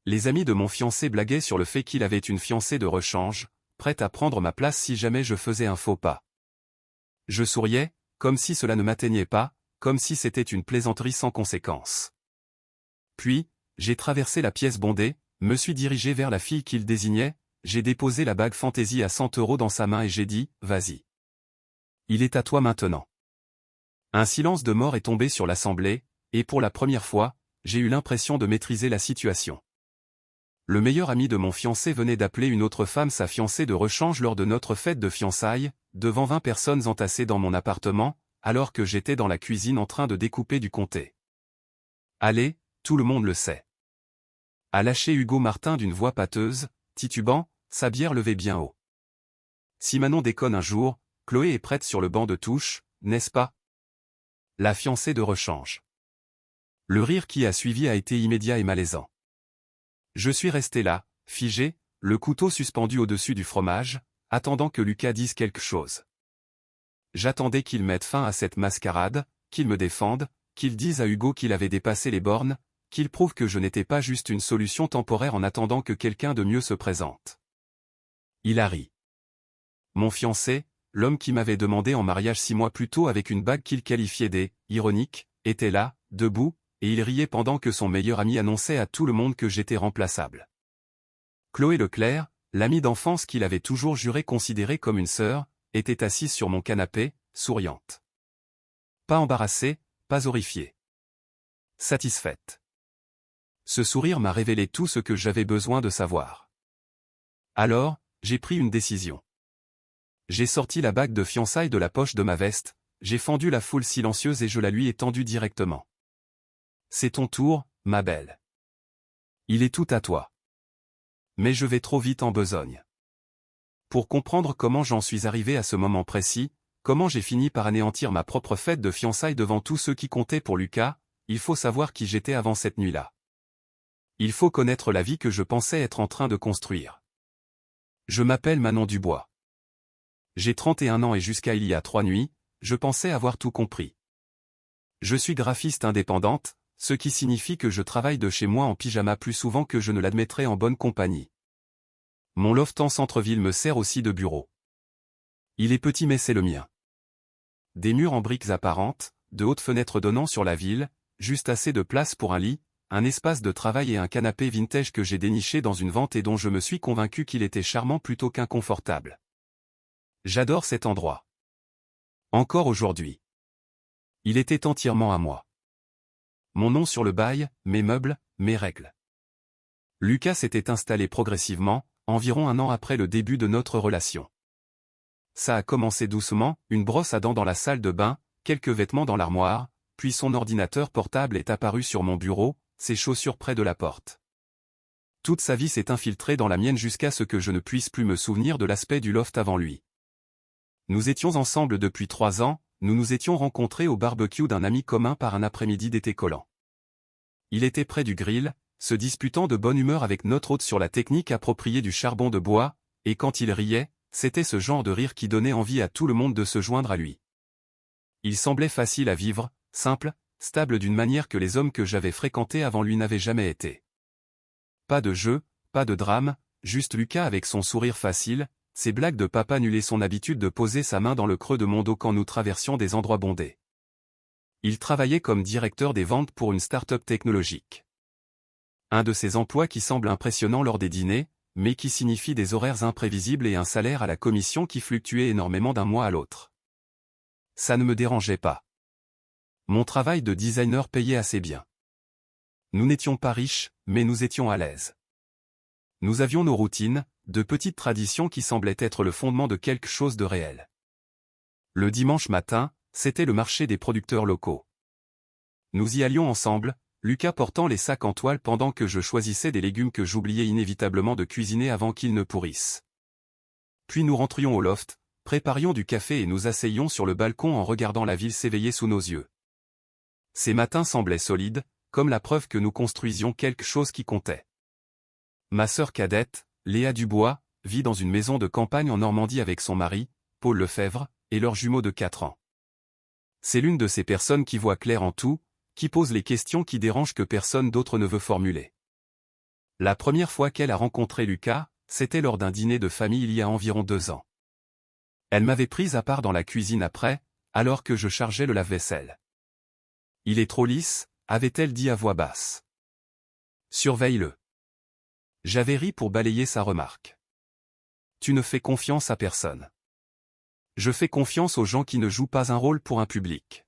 Les amis de mon fiancé blaguaient sur le fait qu'il avait une fiancée de rechange, prête à prendre ma place si jamais je faisais un faux pas. Je souriais, comme si cela ne m'atteignait pas, comme si c'était une plaisanterie sans conséquence. Puis, j'ai traversé la pièce bondée, me suis dirigé vers la fille qu'il désignait, j'ai déposé la bague fantaisie à 100 € dans sa main et j'ai dit « Vas-y. Il est à toi maintenant ». Un silence de mort est tombé sur l'assemblée, et pour la première fois, j'ai eu l'impression de maîtriser la situation. Le meilleur ami de mon fiancé venait d'appeler une autre femme sa fiancée de rechange lors de notre fête de fiançailles, devant 20 personnes entassées dans mon appartement, alors que j'étais dans la cuisine en train de découper du comté. Allez, tout le monde le sait. A lâché Hugo Martin d'une voix pâteuse, titubant, sa bière levée bien haut. Si Manon déconne un jour, Chloé est prête sur le banc de touche, n'est-ce pas? La fiancée de rechange. Le rire qui a suivi a été immédiat et malaisant. Je suis resté là, figé, le couteau suspendu au-dessus du fromage, attendant que Lucas dise quelque chose. J'attendais qu'il mette fin à cette mascarade, qu'il me défende, qu'il dise à Hugo qu'il avait dépassé les bornes, qu'il prouve que je n'étais pas juste une solution temporaire en attendant que quelqu'un de mieux se présente. Il a ri. Mon fiancé, l'homme qui m'avait demandé en mariage 6 mois plus tôt avec une bague qu'il qualifiait ironique, était là, debout, et il riait pendant que son meilleur ami annonçait à tout le monde que j'étais remplaçable. Chloé Leclerc, l'amie d'enfance qu'il avait toujours juré considérer comme une sœur, était assise sur mon canapé, souriante. Pas embarrassée, pas horrifiée. Satisfaite. Ce sourire m'a révélé tout ce que j'avais besoin de savoir. Alors, j'ai pris une décision. J'ai sorti la bague de fiançailles de la poche de ma veste, j'ai fendu la foule silencieuse et je la lui ai tendue directement. C'est ton tour, ma belle. Il est tout à toi. Mais je vais trop vite en besogne. Pour comprendre comment j'en suis arrivé à ce moment précis, comment j'ai fini par anéantir ma propre fête de fiançailles devant tous ceux qui comptaient pour Lucas, il faut savoir qui j'étais avant cette nuit-là. Il faut connaître la vie que je pensais être en train de construire. Je m'appelle Manon Dubois. J'ai 31 ans et jusqu'à il y a 3 nuits, je pensais avoir tout compris. Je suis graphiste indépendante, ce qui signifie que je travaille de chez moi en pyjama plus souvent que je ne l'admettrais en bonne compagnie. Mon loft en centre-ville me sert aussi de bureau. Il est petit mais c'est le mien. Des murs en briques apparentes, de hautes fenêtres donnant sur la ville, juste assez de place pour un lit, un espace de travail et un canapé vintage que j'ai déniché dans une vente et dont je me suis convaincu qu'il était charmant plutôt qu'inconfortable. J'adore cet endroit. Encore aujourd'hui. Il était entièrement à moi. Mon nom sur le bail, mes meubles, mes règles. Lucas s'était installé progressivement, environ 1 an après le début de notre relation. Ça a commencé doucement, une brosse à dents dans la salle de bain, quelques vêtements dans l'armoire, puis son ordinateur portable est apparu sur mon bureau, ses chaussures près de la porte. Toute sa vie s'est infiltrée dans la mienne jusqu'à ce que je ne puisse plus me souvenir de l'aspect du loft avant lui. Nous étions ensemble depuis 3 ans, nous nous étions rencontrés au barbecue d'un ami commun par un après-midi d'été collant. Il était près du grill, se disputant de bonne humeur avec notre hôte sur la technique appropriée du charbon de bois, et quand il riait, c'était ce genre de rire qui donnait envie à tout le monde de se joindre à lui. Il semblait facile à vivre, simple, stable d'une manière que les hommes que j'avais fréquentés avant lui n'avaient jamais été. Pas de jeu, pas de drame, juste Lucas avec son sourire facile, ses blagues de papa nul et son habitude de poser sa main dans le creux de mon dos quand nous traversions des endroits bondés. Il travaillait comme directeur des ventes pour une start-up technologique. Un de ces emplois qui semble impressionnant lors des dîners, mais qui signifie des horaires imprévisibles et un salaire à la commission qui fluctuait énormément d'un mois à l'autre. Ça ne me dérangeait pas. Mon travail de designer payait assez bien. Nous n'étions pas riches, mais nous étions à l'aise. Nous avions nos routines, de petites traditions qui semblaient être le fondement de quelque chose de réel. Le dimanche matin, c'était le marché des producteurs locaux. Nous y allions ensemble, Lucas portant les sacs en toile pendant que je choisissais des légumes que j'oubliais inévitablement de cuisiner avant qu'ils ne pourrissent. Puis nous rentrions au loft, préparions du café et nous asseyions sur le balcon en regardant la ville s'éveiller sous nos yeux. Ces matins semblaient solides, comme la preuve que nous construisions quelque chose qui comptait. Ma sœur cadette, Léa Dubois, vit dans une maison de campagne en Normandie avec son mari, Paul Lefebvre, et leur jumeau de 4 ans. C'est l'une de ces personnes qui voit clair en tout, qui pose les questions qui dérangent que personne d'autre ne veut formuler. La première fois qu'elle a rencontré Lucas, c'était lors d'un dîner de famille il y a environ 2 ans. Elle m'avait prise à part dans la cuisine après, alors que je chargeais le lave-vaisselle. Il est trop lisse, avait-elle dit à voix basse. Surveille-le. J'avais ri pour balayer sa remarque. Tu ne fais confiance à personne. Je fais confiance aux gens qui ne jouent pas un rôle pour un public.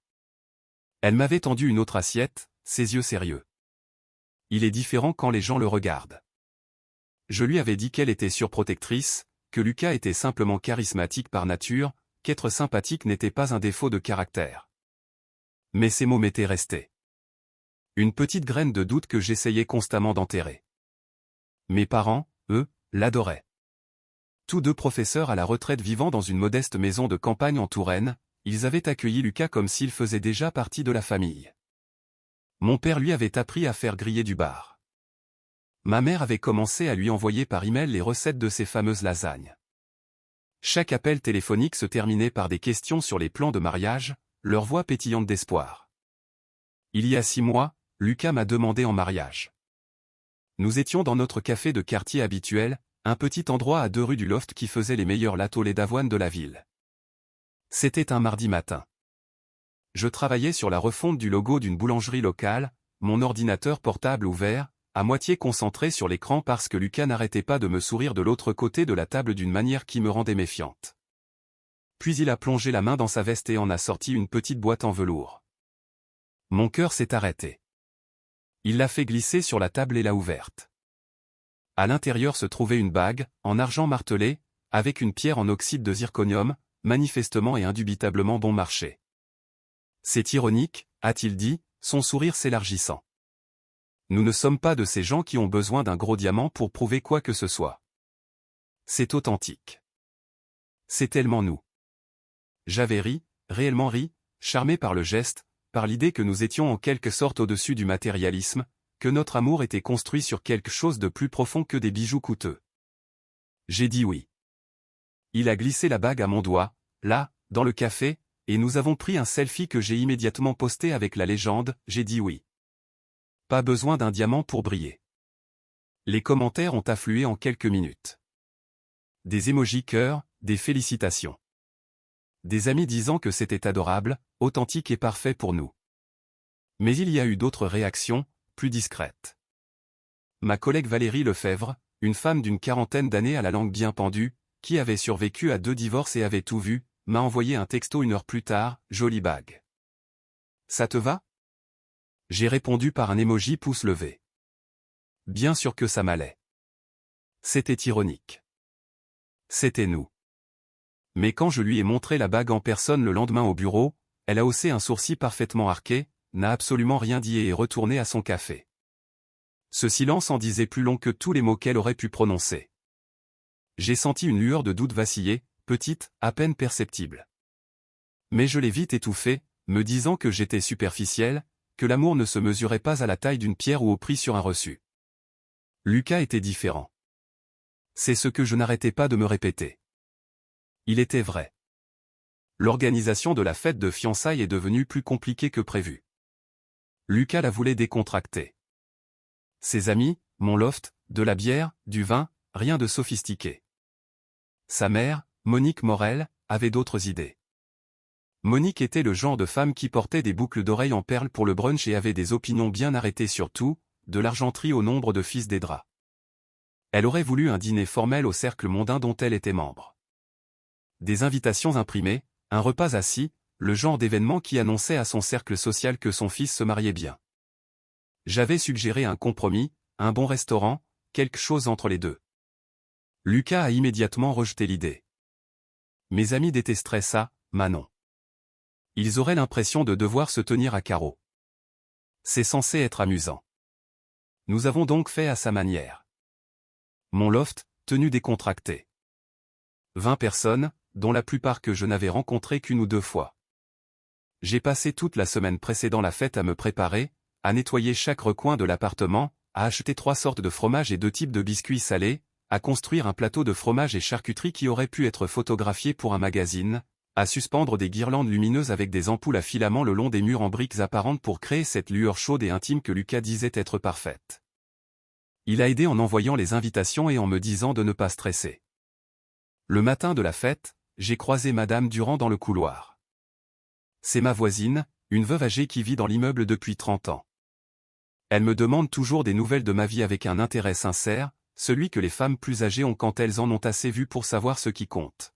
Elle m'avait tendu une autre assiette, ses yeux sérieux. Il est différent quand les gens le regardent. Je lui avais dit qu'elle était surprotectrice, que Lucas était simplement charismatique par nature, qu'être sympathique n'était pas un défaut de caractère. Mais ces mots m'étaient restés. Une petite graine de doute que j'essayais constamment d'enterrer. Mes parents, eux, l'adoraient. Tous deux professeurs à la retraite vivant dans une modeste maison de campagne en Touraine, ils avaient accueilli Lucas comme s'il faisait déjà partie de la famille. Mon père lui avait appris à faire griller du bar. Ma mère avait commencé à lui envoyer par email les recettes de ses fameuses lasagnes. Chaque appel téléphonique se terminait par des questions sur les plans de mariage, leur voix pétillante d'espoir. Il y a 6 mois, Lucas m'a demandé en mariage. Nous étions dans notre café de quartier habituel, un petit endroit à 2 rues du Loft qui faisait les meilleurs lattes au lait d'avoine de la ville. C'était un mardi matin. Je travaillais sur la refonte du logo d'une boulangerie locale, mon ordinateur portable ouvert, à moitié concentré sur l'écran parce que Lucas n'arrêtait pas de me sourire de l'autre côté de la table d'une manière qui me rendait méfiante. Puis il a plongé la main dans sa veste et en a sorti une petite boîte en velours. Mon cœur s'est arrêté. Il l'a fait glisser sur la table et l'a ouverte. À l'intérieur se trouvait une bague, en argent martelé, avec une pierre en oxyde de zirconium, manifestement et indubitablement bon marché. C'est ironique, a-t-il dit, son sourire s'élargissant. Nous ne sommes pas de ces gens qui ont besoin d'un gros diamant pour prouver quoi que ce soit. C'est authentique. C'est tellement nous. J'avais ri, réellement ri, charmé par le geste, par l'idée que nous étions en quelque sorte au-dessus du matérialisme, que notre amour était construit sur quelque chose de plus profond que des bijoux coûteux. J'ai dit oui. Il a glissé la bague à mon doigt, là, dans le café, et nous avons pris un selfie que j'ai immédiatement posté avec la légende « J'ai dit oui ». Pas besoin d'un diamant pour briller. Les commentaires ont afflué en quelques minutes. Des émojis cœur, des félicitations. Des amis disant que c'était adorable, authentique et parfait pour nous. Mais il y a eu d'autres réactions, plus discrètes. Ma collègue Valérie Lefebvre, une femme d'une 40aine d'années à la langue bien pendue, qui avait survécu à 2 divorces et avait tout vu, m'a envoyé un texto 1 heure plus tard, jolie bague. Ça te va? J'ai répondu par un émoji pouce levé. Bien sûr que ça m'allait. C'était ironique. C'était nous. Mais quand je lui ai montré la bague en personne le lendemain au bureau, elle a haussé un sourcil parfaitement arqué, n'a absolument rien dit et est retournée à son café. Ce silence en disait plus long que tous les mots qu'elle aurait pu prononcer. J'ai senti une lueur de doute vaciller, petite, à peine perceptible. Mais je l'ai vite étouffée, me disant que j'étais superficiel, que l'amour ne se mesurait pas à la taille d'une pierre ou au prix sur un reçu. Lucas était différent. C'est ce que je n'arrêtais pas de me répéter. Il était vrai. L'organisation de la fête de fiançailles est devenue plus compliquée que prévu. Lucas la voulait décontracter. Ses amis, mon loft, de la bière, du vin, rien de sophistiqué. Sa mère, Monique Morel, avait d'autres idées. Monique était le genre de femme qui portait des boucles d'oreilles en perles pour le brunch et avait des opinions bien arrêtées sur tout, de l'argenterie au nombre de fils des draps. Elle aurait voulu un dîner formel au cercle mondain dont elle était membre. Des invitations imprimées, un repas assis, le genre d'événement qui annonçait à son cercle social que son fils se mariait bien. J'avais suggéré un compromis, un bon restaurant, quelque chose entre les deux. Lucas a immédiatement rejeté l'idée. Mes amis détesteraient ça, Manon. Ils auraient l'impression de devoir se tenir à carreau. C'est censé être amusant. Nous avons donc fait à sa manière. Mon loft, tenue décontractée. 20 personnes, dont la plupart que je n'avais rencontrées qu'1 ou 2 fois. J'ai passé toute la semaine précédant la fête à me préparer, à nettoyer chaque recoin de l'appartement, à acheter 3 sortes de fromage et 2 types de biscuits salés, à construire un plateau de fromage et charcuterie qui aurait pu être photographié pour un magazine, à suspendre des guirlandes lumineuses avec des ampoules à filaments le long des murs en briques apparentes pour créer cette lueur chaude et intime que Lucas disait être parfaite. Il a aidé en envoyant les invitations et en me disant de ne pas stresser. Le matin de la fête, j'ai croisé Madame Durand dans le couloir. C'est ma voisine, une veuve âgée qui vit dans l'immeuble depuis 30 ans. Elle me demande toujours des nouvelles de ma vie avec un intérêt sincère, celui que les femmes plus âgées ont quand elles en ont assez vu pour savoir ce qui compte.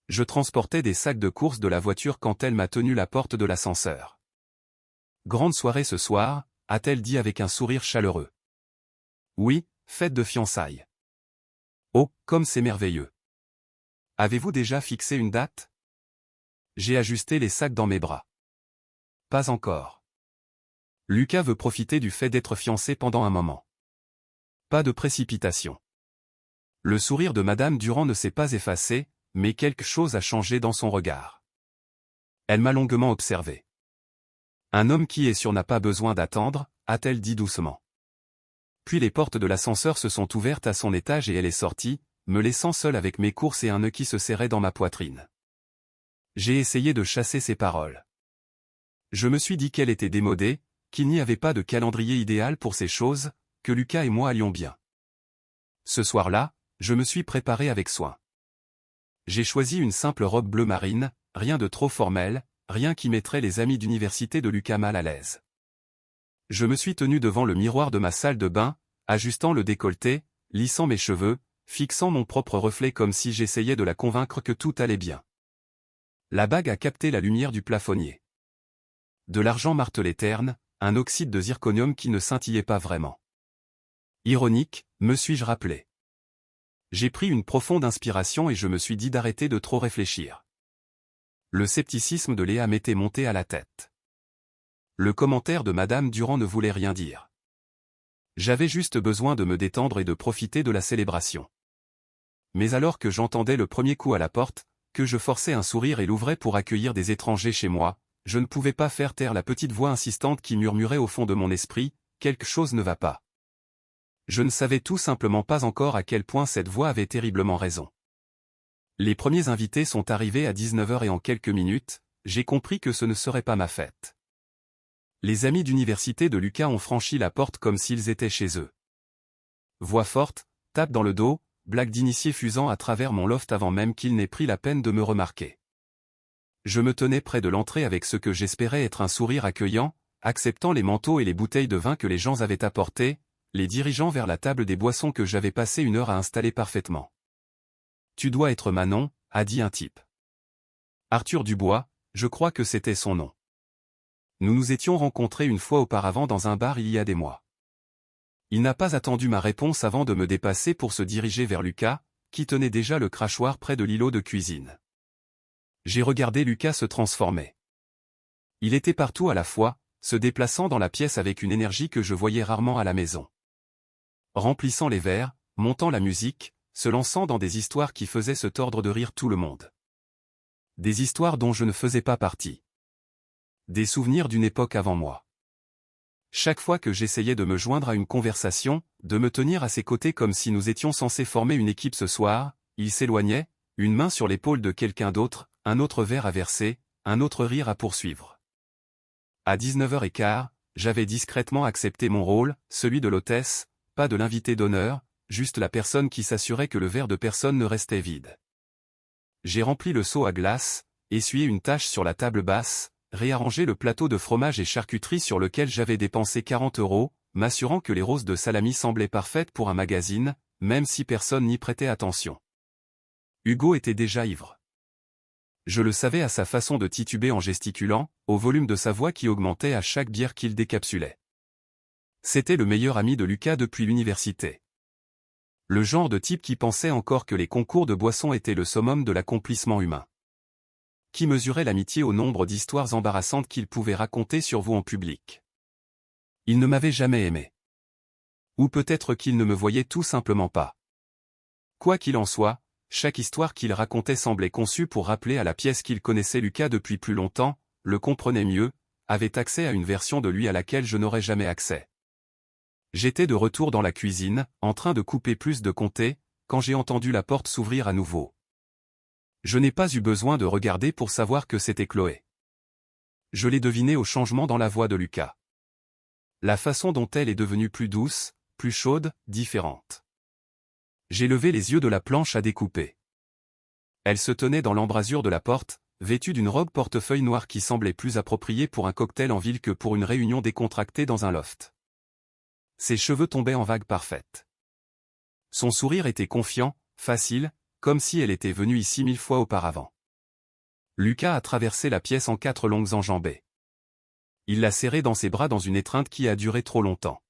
Je transportais des sacs de courses de la voiture quand elle m'a tenu la porte de l'ascenseur. Grande soirée ce soir, a-t-elle dit avec un sourire chaleureux. Oui, fête de fiançailles. Oh, comme c'est merveilleux. Avez-vous déjà fixé une date? J'ai ajusté les sacs dans mes bras. Pas encore. Lucas veut profiter du fait d'être fiancé pendant un moment. Pas de précipitation. Le sourire de Madame Durand ne s'est pas effacé, mais quelque chose a changé dans son regard. Elle m'a longuement observé. Un homme qui est sûr n'a pas besoin d'attendre, a-t-elle dit doucement. Puis les portes de l'ascenseur se sont ouvertes à son étage et elle est sortie, me laissant seul avec mes courses et un nœud qui se serrait dans ma poitrine. J'ai essayé de chasser ses paroles. Je me suis dit qu'elle était démodée, qu'il n'y avait pas de calendrier idéal pour ces choses, que Lucas et moi allions bien. Ce soir-là, je me suis préparé avec soin. J'ai choisi une simple robe bleu marine, rien de trop formel, rien qui mettrait les amis d'université de Lucas mal à l'aise. Je me suis tenu devant le miroir de ma salle de bain, ajustant le décolleté, lissant mes cheveux, fixant mon propre reflet comme si j'essayais de la convaincre que tout allait bien. La bague a capté la lumière du plafonnier. De l'argent martelé terne, un oxyde de zirconium qui ne scintillait pas vraiment. Ironique, me suis-je rappelé. J'ai pris une profonde inspiration et je me suis dit d'arrêter de trop réfléchir. Le scepticisme de Léa m'était monté à la tête. Le commentaire de Madame Durand ne voulait rien dire. J'avais juste besoin de me détendre et de profiter de la célébration. Mais alors que j'entendais le premier coup à la porte, que je forçais un sourire et l'ouvrais pour accueillir des étrangers chez moi, je ne pouvais pas faire taire la petite voix insistante qui murmurait au fond de mon esprit, « Quelque chose ne va pas ». Je ne savais tout simplement pas encore à quel point cette voix avait terriblement raison. Les premiers invités sont arrivés à 19h et en quelques minutes, j'ai compris que ce ne serait pas ma fête. Les amis d'université de Lucas ont franchi la porte comme s'ils étaient chez eux. Voix forte, tape dans le dos, blague d'initié fusant à travers mon loft avant même qu'il n'ait pris la peine de me remarquer. Je me tenais près de l'entrée avec ce que j'espérais être un sourire accueillant, acceptant les manteaux et les bouteilles de vin que les gens avaient apportés, les dirigeant vers la table des boissons que j'avais passé 1 heure à installer parfaitement. « Tu dois être Manon », a dit un type. Arthur Dubois, je crois que c'était son nom. Nous nous étions rencontrés une fois auparavant dans un bar il y a des mois. Il n'a pas attendu ma réponse avant de me dépasser pour se diriger vers Lucas, qui tenait déjà le crachoir près de l'îlot de cuisine. J'ai regardé Lucas se transformer. Il était partout à la fois, se déplaçant dans la pièce avec une énergie que je voyais rarement à la maison. Remplissant les verres, montant la musique, se lançant dans des histoires qui faisaient se tordre de rire tout le monde. Des histoires dont je ne faisais pas partie. Des souvenirs d'une époque avant moi. Chaque fois que j'essayais de me joindre à une conversation, de me tenir à ses côtés comme si nous étions censés former une équipe ce soir, il s'éloignait, une main sur l'épaule de quelqu'un d'autre, un autre verre à verser, un autre rire à poursuivre. À 19h15, j'avais discrètement accepté mon rôle, celui de l'hôtesse, pas de l'invité d'honneur, juste la personne qui s'assurait que le verre de personne ne restait vide. J'ai rempli le seau à glace, essuyé une tache sur la table basse, réarrangé le plateau de fromage et charcuterie sur lequel j'avais dépensé 40 €, m'assurant que les roses de salami semblaient parfaites pour un magazine, même si personne n'y prêtait attention. Hugo était déjà ivre. Je le savais à sa façon de tituber en gesticulant, au volume de sa voix qui augmentait à chaque bière qu'il décapsulait. C'était le meilleur ami de Lucas depuis l'université. Le genre de type qui pensait encore que les concours de boissons étaient le summum de l'accomplissement humain. Qui mesurait l'amitié au nombre d'histoires embarrassantes qu'il pouvait raconter sur vous en public. Il ne m'avait jamais aimé. Ou peut-être qu'il ne me voyait tout simplement pas. Quoi qu'il en soit, chaque histoire qu'il racontait semblait conçue pour rappeler à la pièce qu'il connaissait Lucas depuis plus longtemps, le comprenait mieux, avait accès à une version de lui à laquelle je n'aurais jamais accès. J'étais de retour dans la cuisine, en train de couper plus de comté, quand j'ai entendu la porte s'ouvrir à nouveau. Je n'ai pas eu besoin de regarder pour savoir que c'était Chloé. Je l'ai deviné au changement dans la voix de Lucas. La façon dont elle est devenue plus douce, plus chaude, différente. J'ai levé les yeux de la planche à découper. Elle se tenait dans l'embrasure de la porte, vêtue d'une robe portefeuille noire qui semblait plus appropriée pour un cocktail en ville que pour une réunion décontractée dans un loft. Ses cheveux tombaient en vagues parfaites. Son sourire était confiant, facile, comme si elle était venue ici 1000 fois auparavant. Lucas a traversé la pièce en 4 longues enjambées. Il l'a serrée dans ses bras dans une étreinte qui a duré trop longtemps.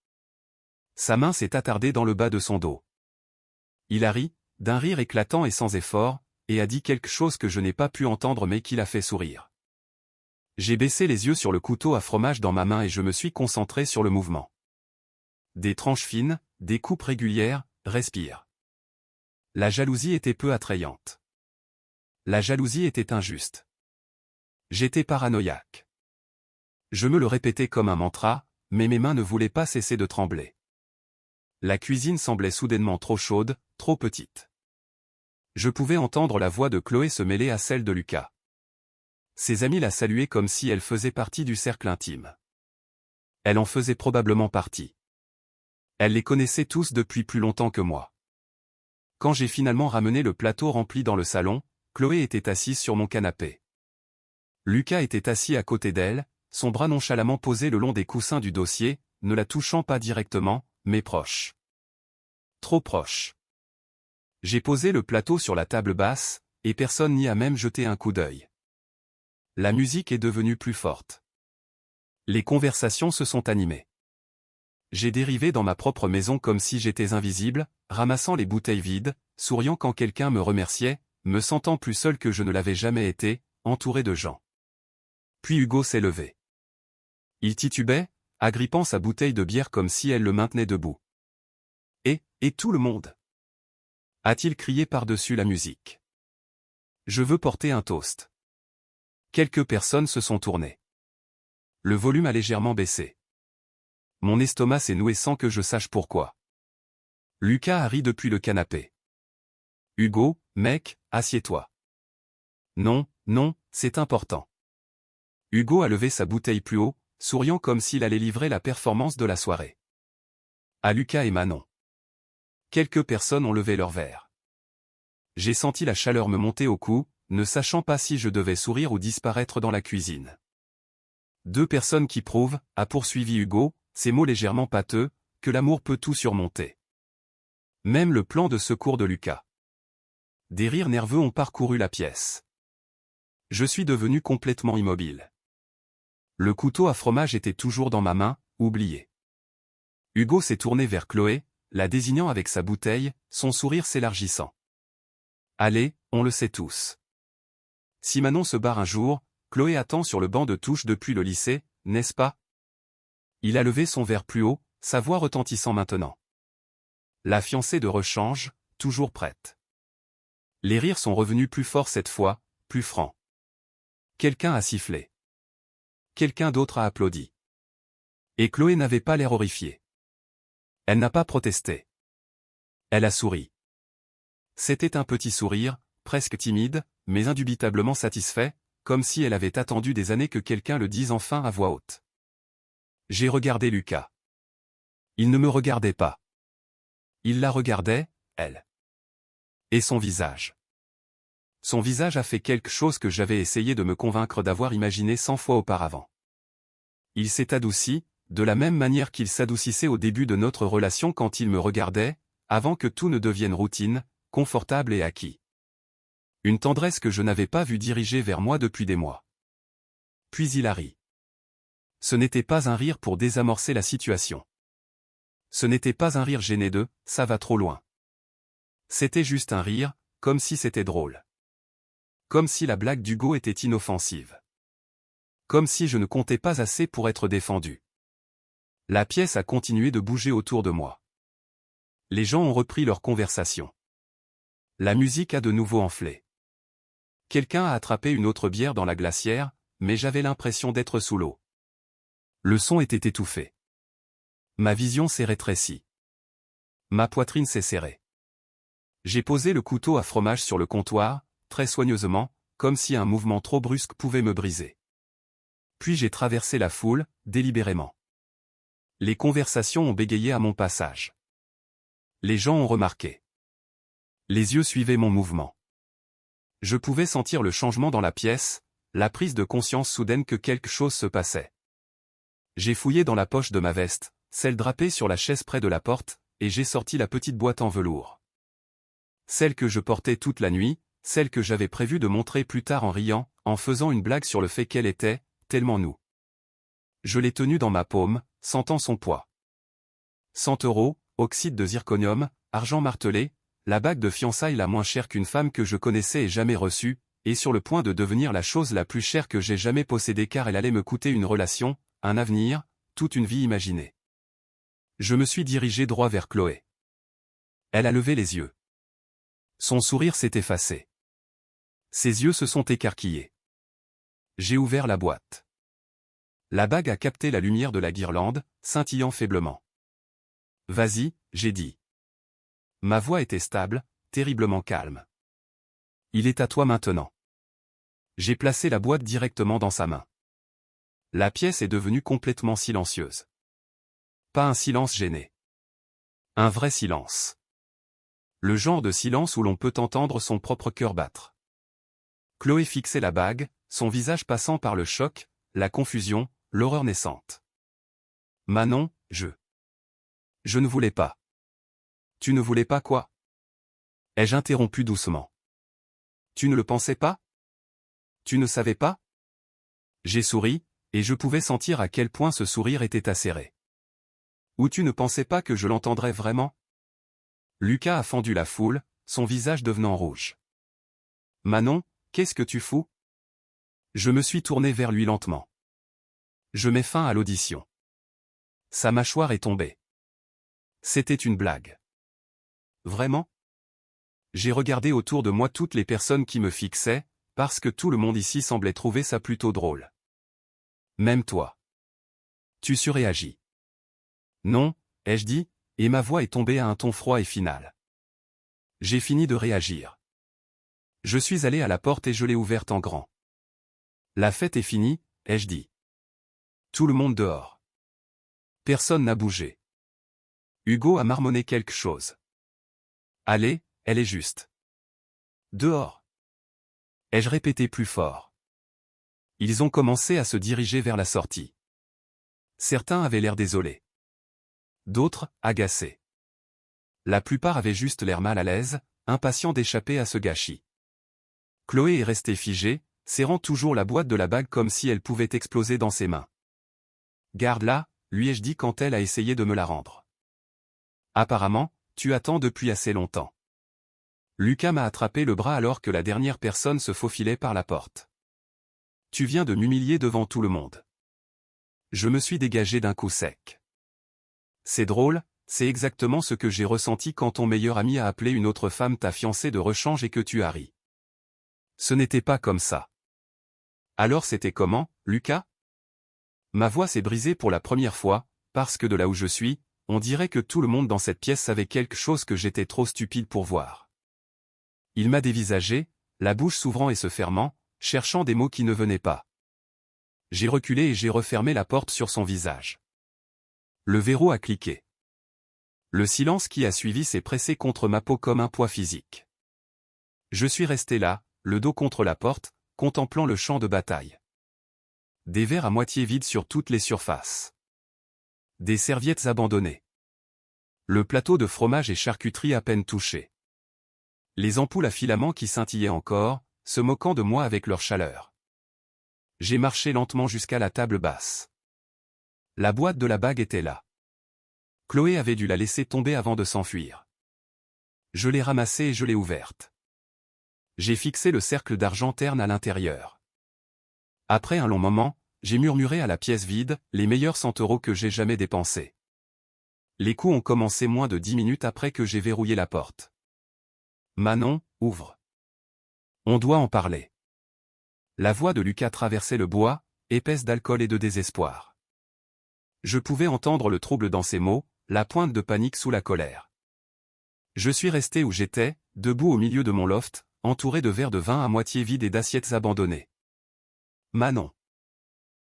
Sa main s'est attardée dans le bas de son dos. Il a ri, d'un rire éclatant et sans effort, et a dit quelque chose que je n'ai pas pu entendre mais qui l'a fait sourire. J'ai baissé les yeux sur le couteau à fromage dans ma main et je me suis concentré sur le mouvement. Des tranches fines, des coupes régulières, respire. La jalousie était peu attrayante. La jalousie était injuste. J'étais paranoïaque. Je me le répétais comme un mantra, mais mes mains ne voulaient pas cesser de trembler. La cuisine semblait soudainement trop chaude, trop petite. Je pouvais entendre la voix de Chloé se mêler à celle de Lucas. Ses amis la saluaient comme si elle faisait partie du cercle intime. Elle en faisait probablement partie. Elle les connaissait tous depuis plus longtemps que moi. Quand j'ai finalement ramené le plateau rempli dans le salon, Chloé était assise sur mon canapé. Lucas était assis à côté d'elle, son bras nonchalamment posé le long des coussins du dossier, ne la touchant pas directement, mais proche. Trop proche. J'ai posé le plateau sur la table basse, et personne n'y a même jeté un coup d'œil. La musique est devenue plus forte. Les conversations se sont animées. J'ai dérivé dans ma propre maison comme si j'étais invisible, ramassant les bouteilles vides, souriant quand quelqu'un me remerciait, me sentant plus seul que je ne l'avais jamais été, entouré de gens. Puis Hugo s'est levé. Il titubait, agrippant sa bouteille de bière comme si elle le maintenait debout. Et tout le monde » a-t-il crié par-dessus la musique. Je veux porter un toast. Quelques personnes se sont tournées. Le volume a légèrement baissé. Mon estomac s'est noué sans que je sache pourquoi. Lucas a ri depuis le canapé. Hugo, mec, assieds-toi. Non, non, c'est important. Hugo a levé sa bouteille plus haut, souriant comme s'il allait livrer la performance de la soirée. À Lucas et Manon. Quelques personnes ont levé leur verre. J'ai senti la chaleur me monter au cou, ne sachant pas si je devais sourire ou disparaître dans la cuisine. 2 personnes qui prouvent, a poursuivi Hugo, ces mots légèrement pâteux, que l'amour peut tout surmonter. Même le plan de secours de Lucas. Des rires nerveux ont parcouru la pièce. Je suis devenu complètement immobile. Le couteau à fromage était toujours dans ma main, oublié. Hugo s'est tourné vers Chloé, la désignant avec sa bouteille, son sourire s'élargissant. Allez, on le sait tous. Si Manon se barre un jour, Chloé attend sur le banc de touche depuis le lycée, n'est-ce pas? Il a levé son verre plus haut, sa voix retentissant maintenant. La fiancée de rechange, toujours prête. Les rires sont revenus plus forts cette fois, plus francs. Quelqu'un a sifflé. Quelqu'un d'autre a applaudi. Et Chloé n'avait pas l'air horrifiée. Elle n'a pas protesté. Elle a souri. C'était un petit sourire, presque timide, mais indubitablement satisfait, comme si elle avait attendu des années que quelqu'un le dise enfin à voix haute. J'ai regardé Lucas. Il ne me regardait pas. Il la regardait, elle. Et son visage. Son visage a fait quelque chose que j'avais essayé de me convaincre d'avoir imaginé 100 fois auparavant. Il s'est adouci, de la même manière qu'il s'adoucissait au début de notre relation quand il me regardait, avant que tout ne devienne routine, confortable et acquis. Une tendresse que je n'avais pas vue diriger vers moi depuis des mois. Puis il a ri. Ce n'était pas un rire pour désamorcer la situation. Ce n'était pas un rire gêné de « ça va trop loin ». C'était juste un rire, comme si c'était drôle. Comme si la blague d'Hugo était inoffensive. Comme si je ne comptais pas assez pour être défendu. La pièce a continué de bouger autour de moi. Les gens ont repris leur conversation. La musique a de nouveau enflé. Quelqu'un a attrapé une autre bière dans la glacière, mais j'avais l'impression d'être sous l'eau. Le son était étouffé. Ma vision s'est rétrécie. Ma poitrine s'est serrée. J'ai posé le couteau à fromage sur le comptoir, très soigneusement, comme si un mouvement trop brusque pouvait me briser. Puis j'ai traversé la foule, délibérément. Les conversations ont bégayé à mon passage. Les gens ont remarqué. Les yeux suivaient mon mouvement. Je pouvais sentir le changement dans la pièce, la prise de conscience soudaine que quelque chose se passait. J'ai fouillé dans la poche de ma veste, celle drapée sur la chaise près de la porte, et j'ai sorti la petite boîte en velours. Celle que je portais toute la nuit, celle que j'avais prévu de montrer plus tard en riant, en faisant une blague sur le fait qu'elle était tellement nous. Je l'ai tenue dans ma paume, sentant son poids. 100 €, oxyde de zirconium, argent martelé, la bague de fiançailles la moins chère qu'une femme que je connaissais ait jamais reçue, et sur le point de devenir la chose la plus chère que j'ai jamais possédée car elle allait me coûter une relation, un avenir, toute une vie imaginée. Je me suis dirigé droit vers Chloé. Elle a levé les yeux. Son sourire s'est effacé. Ses yeux se sont écarquillés. J'ai ouvert la boîte. La bague a capté la lumière de la guirlande, scintillant faiblement. « Vas-y », j'ai dit. Ma voix était stable, terriblement calme. « Il est à toi maintenant. » J'ai placé la boîte directement dans sa main. La pièce est devenue complètement silencieuse. Pas un silence gêné. Un vrai silence. Le genre de silence où l'on peut entendre son propre cœur battre. Chloé fixait la bague, son visage passant par le choc, la confusion, l'horreur naissante. « Manon, je ne voulais pas. » « Tu ne voulais pas quoi ?» ai-je interrompu doucement. « Tu ne le pensais pas ? Tu ne savais pas ?» J'ai souri, et je pouvais sentir à quel point ce sourire était acéré. « Ou tu ne pensais pas que je l'entendrais vraiment ?» Lucas a fendu la foule, son visage devenant rouge. « Manon, qu'est-ce que tu fous ?» Je me suis tourné vers lui lentement. Je mets fin à l'audition. Sa mâchoire est tombée. C'était une blague. Vraiment ? J'ai regardé autour de moi toutes les personnes qui me fixaient, parce que tout le monde ici semblait trouver ça plutôt drôle. Même toi. Tu surréagis. Non, ai-je dit, et ma voix est tombée à un ton froid et final. J'ai fini de réagir. Je suis allé à la porte et je l'ai ouverte en grand. La fête est finie, ai-je dit. Tout le monde dehors. Personne n'a bougé. Hugo a marmonné quelque chose. Allez, elle est juste. Dehors. Ai-je répété plus fort. Ils ont commencé à se diriger vers la sortie. Certains avaient l'air désolés. D'autres, agacés. La plupart avaient juste l'air mal à l'aise, impatients d'échapper à ce gâchis. Chloé est restée figée, serrant toujours la boîte de la bague comme si elle pouvait exploser dans ses mains. « Garde-la », lui ai-je dit quand elle a essayé de me la rendre. « Apparemment, tu attends depuis assez longtemps. » Lucas m'a attrapé le bras alors que la dernière personne se faufilait par la porte. « Tu viens de m'humilier devant tout le monde. » Je me suis dégagé d'un coup sec. C'est drôle, c'est exactement ce que j'ai ressenti quand ton meilleur ami a appelé une autre femme ta fiancée de rechange et que tu as ri. Ce n'était pas comme ça. Alors c'était comment, Lucas ? Ma voix s'est brisée pour la première fois, parce que de là où je suis, on dirait que tout le monde dans cette pièce savait quelque chose que j'étais trop stupide pour voir. Il m'a dévisagé, la bouche s'ouvrant et se fermant, cherchant des mots qui ne venaient pas. J'ai reculé et j'ai refermé la porte sur son visage. Le verrou a cliqué. Le silence qui a suivi s'est pressé contre ma peau comme un poids physique. Je suis resté là, le dos contre la porte, contemplant le champ de bataille. Des verres à moitié vides sur toutes les surfaces. Des serviettes abandonnées. Le plateau de fromage et charcuterie à peine touché. Les ampoules à filaments qui scintillaient encore, se moquant de moi avec leur chaleur. J'ai marché lentement jusqu'à la table basse. La boîte de la bague était là. Chloé avait dû la laisser tomber avant de s'enfuir. Je l'ai ramassée et je l'ai ouverte. J'ai fixé le cercle d'argent terne à l'intérieur. Après un long moment, j'ai murmuré à la pièce vide, les meilleurs 100 € que j'ai jamais dépensés. Les coups ont commencé moins de 10 minutes après que j'ai verrouillé la porte. Manon, ouvre. On doit en parler. La voix de Lucas traversait le bois, épaisse d'alcool et de désespoir. Je pouvais entendre le trouble dans ses mots, la pointe de panique sous la colère. Je suis resté où j'étais, debout au milieu de mon loft, entouré de verres de vin à moitié vides et d'assiettes abandonnées. Manon.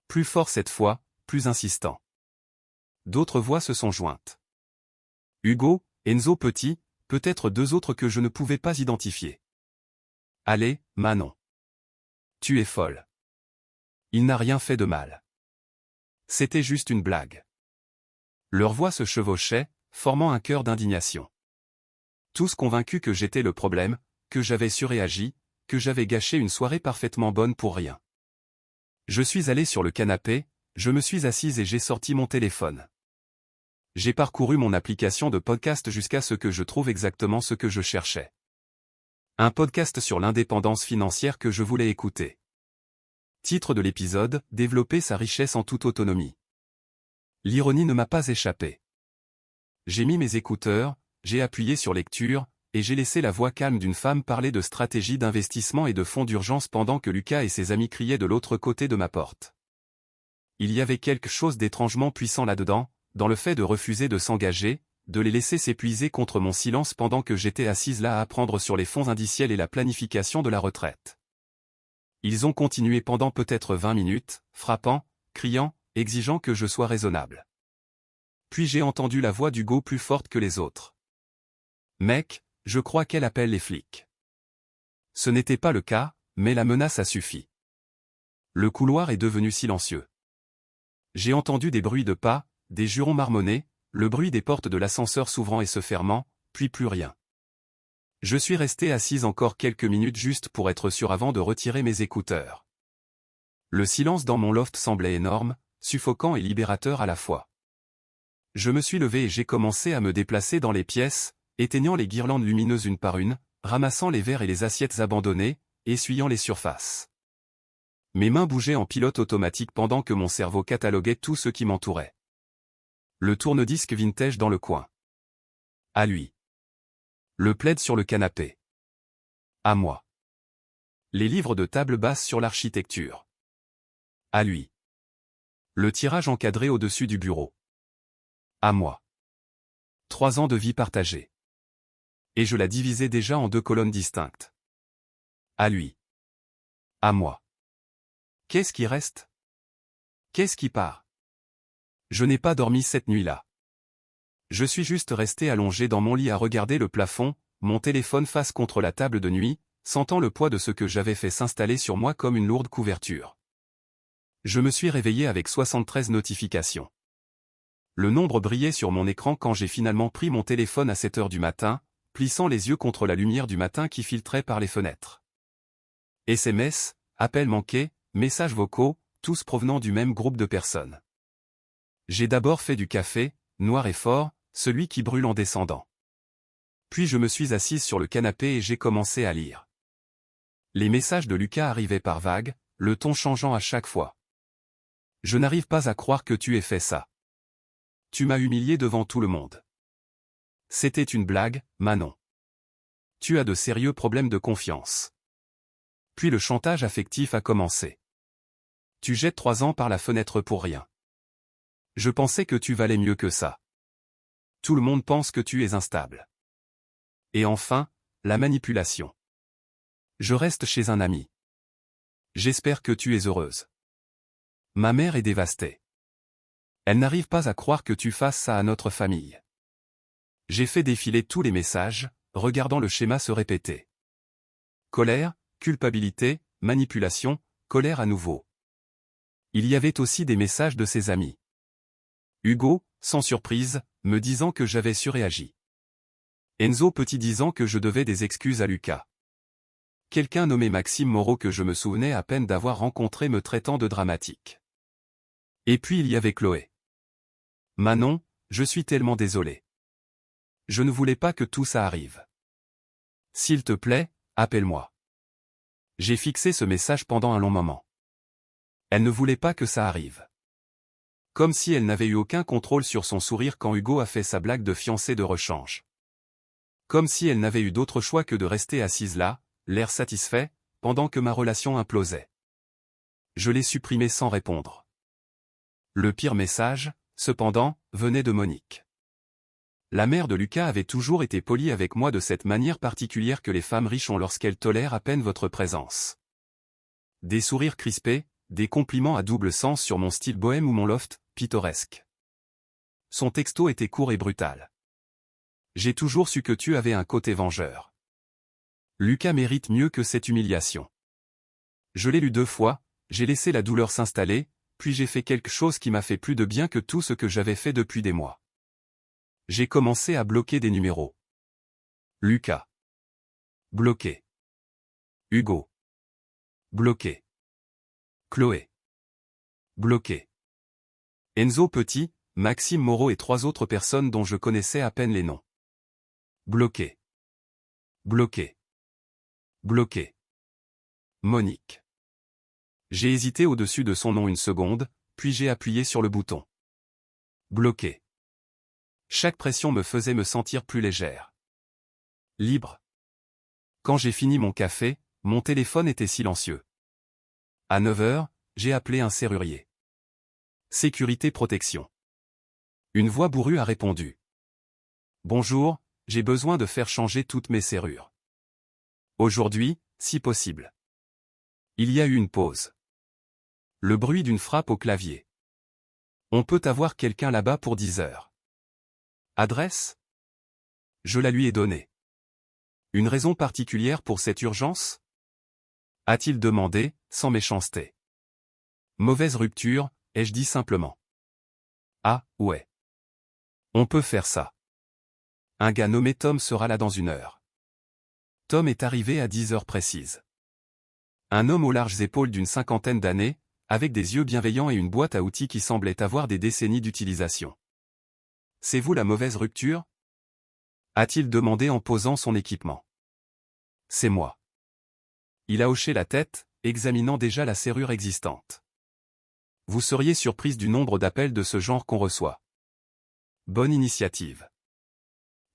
Plus fort cette fois, plus insistant. D'autres voix se sont jointes. Hugo, Enzo Petit, peut-être deux autres que je ne pouvais pas identifier. Allez, Manon. Tu es folle. Il n'a rien fait de mal. C'était juste une blague. Leurs voix se chevauchaient, formant un chœur d'indignation. Tous convaincus que j'étais le problème, que j'avais surréagi, que j'avais gâché une soirée parfaitement bonne pour rien. Je suis allé sur le canapé, je me suis assise et j'ai sorti mon téléphone. J'ai parcouru mon application de podcast jusqu'à ce que je trouve exactement ce que je cherchais. Un podcast sur l'indépendance financière que je voulais écouter. Titre de l'épisode, Développer sa richesse en toute autonomie. L'ironie ne m'a pas échappé. J'ai mis mes écouteurs, j'ai appuyé sur lecture, et j'ai laissé la voix calme d'une femme parler de stratégie d'investissement et de fonds d'urgence pendant que Lucas et ses amis criaient de l'autre côté de ma porte. Il y avait quelque chose d'étrangement puissant là-dedans, dans le fait de refuser de s'engager, de les laisser s'épuiser contre mon silence pendant que j'étais assise là à apprendre sur les fonds indiciels et la planification de la retraite. Ils ont continué pendant peut-être 20 minutes, frappant, criant, exigeant que je sois raisonnable. Puis j'ai entendu la voix d'Hugo plus forte que les autres. « Mec, je crois qu'elle appelle les flics. » Ce n'était pas le cas, mais la menace a suffi. Le couloir est devenu silencieux. J'ai entendu des bruits de pas, des jurons marmonnés, le bruit des portes de l'ascenseur s'ouvrant et se fermant, puis plus rien. Je suis resté assise encore quelques minutes juste pour être sûr avant de retirer mes écouteurs. Le silence dans mon loft semblait énorme, suffocant et libérateur à la fois. Je me suis levé et j'ai commencé à me déplacer dans les pièces, éteignant les guirlandes lumineuses une par une, ramassant les verres et les assiettes abandonnées, essuyant les surfaces. Mes mains bougeaient en pilote automatique pendant que mon cerveau cataloguait tout ce qui m'entourait. Le tourne-disque vintage dans le coin. À lui. Le plaid sur le canapé. À moi. Les livres de table basse sur l'architecture. À lui. Le tirage encadré au-dessus du bureau. À moi. 3 ans de vie partagée. Et je la divisais déjà en 2 colonnes distinctes. À lui. À moi. Qu'est-ce qui reste? Qu'est-ce qui part? Je n'ai pas dormi cette nuit-là. Je suis juste resté allongé dans mon lit à regarder le plafond, mon téléphone face contre la table de nuit, sentant le poids de ce que j'avais fait s'installer sur moi comme une lourde couverture. Je me suis réveillé avec 73 notifications. Le nombre brillait sur mon écran quand j'ai finalement pris mon téléphone à 7 heures du matin, plissant les yeux contre la lumière du matin qui filtrait par les fenêtres. SMS, appels manqués, messages vocaux, tous provenant du même groupe de personnes. J'ai d'abord fait du café, noir et fort, celui qui brûle en descendant. Puis je me suis assise sur le canapé et j'ai commencé à lire. Les messages de Lucas arrivaient par vagues, le ton changeant à chaque fois. Je n'arrive pas à croire que tu aies fait ça. Tu m'as humilié devant tout le monde. C'était une blague, Manon. Tu as de sérieux problèmes de confiance. Puis le chantage affectif a commencé. Tu jettes 3 ans par la fenêtre pour rien. Je pensais que tu valais mieux que ça. Tout le monde pense que tu es instable. Et enfin, la manipulation. Je reste chez un ami. J'espère que tu es heureuse. Ma mère est dévastée. Elle n'arrive pas à croire que tu fasses ça à notre famille. J'ai fait défiler tous les messages, regardant le schéma se répéter. Colère, culpabilité, manipulation, colère à nouveau. Il y avait aussi des messages de ses amis. Hugo, sans surprise, me disant que j'avais surréagi. Enzo Petit disant que je devais des excuses à Lucas. Quelqu'un nommé Maxime Moreau que je me souvenais à peine d'avoir rencontré me traitant de dramatique. Et puis il y avait Chloé. Manon, je suis tellement désolé. Je ne voulais pas que tout ça arrive. S'il te plaît, appelle-moi. J'ai fixé ce message pendant un long moment. Elle ne voulait pas que ça arrive. Comme si elle n'avait eu aucun contrôle sur son sourire quand Hugo a fait sa blague de fiancé de rechange. Comme si elle n'avait eu d'autre choix que de rester assise là, l'air satisfait, pendant que ma relation implosait. Je l'ai supprimé sans répondre. Le pire message, cependant, venait de Monique. La mère de Lucas avait toujours été polie avec moi de cette manière particulière que les femmes riches ont lorsqu'elles tolèrent à peine votre présence. Des sourires crispés, des compliments à double sens sur mon style bohème ou mon loft, pittoresque. Son texto était court et brutal. J'ai toujours su que tu avais un côté vengeur. Lucas mérite mieux que cette humiliation. Je l'ai lu 2 fois, j'ai laissé la douleur s'installer, puis j'ai fait quelque chose qui m'a fait plus de bien que tout ce que j'avais fait depuis des mois. J'ai commencé à bloquer des numéros. Lucas. Bloqué. Hugo. Bloqué. Chloé. Bloqué. Enzo Petit, Maxime Moreau et 3 autres personnes dont je connaissais à peine les noms. Bloqué. Bloqué. Bloqué. Monique. J'ai hésité au-dessus de son nom une seconde, puis j'ai appuyé sur le bouton. Bloqué. Chaque pression me faisait me sentir plus légère. Libre. Quand j'ai fini mon café, mon téléphone était silencieux. À 9 heures, j'ai appelé un serrurier. Sécurité protection. Une voix bourrue a répondu. Bonjour, j'ai besoin de faire changer toutes mes serrures. Aujourd'hui, si possible. Il y a eu une pause. Le bruit d'une frappe au clavier. On peut avoir quelqu'un là-bas pour 10 heures. Adresse? Je la lui ai donnée. Une raison particulière pour cette urgence? A-t-il demandé, sans méchanceté. Mauvaise rupture, ai-je dit simplement. Ah, ouais. On peut faire ça. Un gars nommé Tom sera là dans 1 heure. Tom est arrivé à 10 heures précises. Un homme aux larges épaules d'une 50aine d'années, avec des yeux bienveillants et une boîte à outils qui semblait avoir des décennies d'utilisation. C'est vous la mauvaise rupture? A-t-il demandé en posant son équipement. C'est moi. Il a hoché la tête, examinant déjà la serrure existante. Vous seriez surprise du nombre d'appels de ce genre qu'on reçoit. Bonne initiative.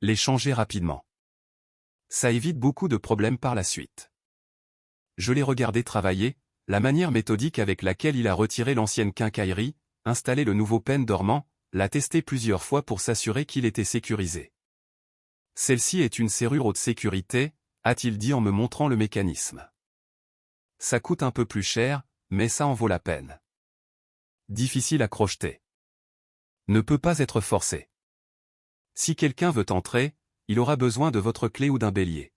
Les changer rapidement. Ça évite beaucoup de problèmes par la suite. Je l'ai regardé travailler, la manière méthodique avec laquelle il a retiré l'ancienne quincaillerie, installé le nouveau pen dormant, l'a testé plusieurs fois pour s'assurer qu'il était sécurisé. Celle-ci est une serrure haute sécurité, a-t-il dit en me montrant le mécanisme. Ça coûte un peu plus cher, mais ça en vaut la peine. Difficile à crocheter. Ne peut pas être forcé. Si quelqu'un veut entrer, il aura besoin de votre clé ou d'un bélier.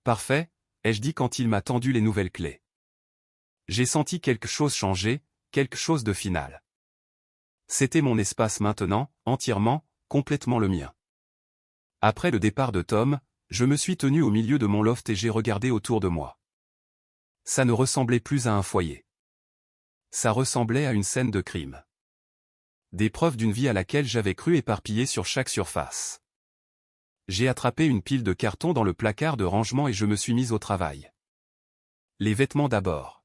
Parfait, ai-je dit quand il m'a tendu les nouvelles clés. J'ai senti quelque chose changer, quelque chose de final. C'était mon espace maintenant, entièrement, complètement le mien. Après le départ de Tom, je me suis tenu au milieu de mon loft et j'ai regardé autour de moi. Ça ne ressemblait plus à un foyer. Ça ressemblait à une scène de crime. Des preuves d'une vie à laquelle j'avais cru éparpillées sur chaque surface. J'ai attrapé une pile de cartons dans le placard de rangement et je me suis mis au travail. Les vêtements d'abord.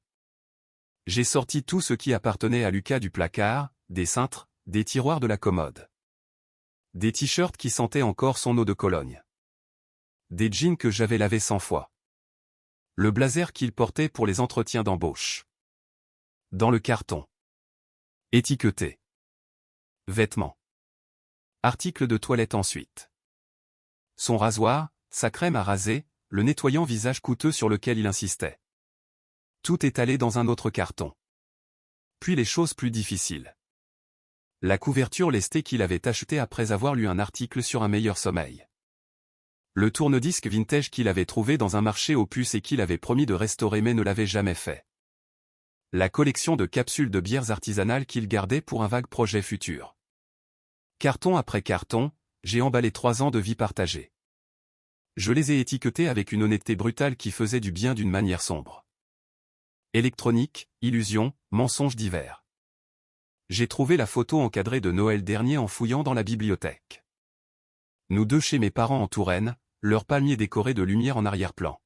J'ai sorti tout ce qui appartenait à Lucas du placard, des cintres, des tiroirs de la commode. Des t-shirts qui sentaient encore son eau de Cologne. Des jeans que j'avais lavés 100 fois. Le blazer qu'il portait pour les entretiens d'embauche. Dans le carton. Étiqueté. Vêtements. Article de toilette ensuite. Son rasoir, sa crème à raser, le nettoyant visage coûteux sur lequel il insistait. Tout étalé dans un autre carton. Puis les choses plus difficiles. La couverture lestée qu'il avait achetée après avoir lu un article sur un meilleur sommeil. Le tourne-disque vintage qu'il avait trouvé dans un marché aux puces et qu'il avait promis de restaurer mais ne l'avait jamais fait. La collection de capsules de bières artisanales qu'il gardait pour un vague projet futur. Carton après carton, j'ai emballé 3 ans de vie partagée. Je les ai étiquetés avec une honnêteté brutale qui faisait du bien d'une manière sombre. Électronique, illusion, mensonges divers. J'ai trouvé la photo encadrée de Noël dernier en fouillant dans la bibliothèque. Nous deux chez mes parents en Touraine, leur palmier décoré de lumière en arrière-plan.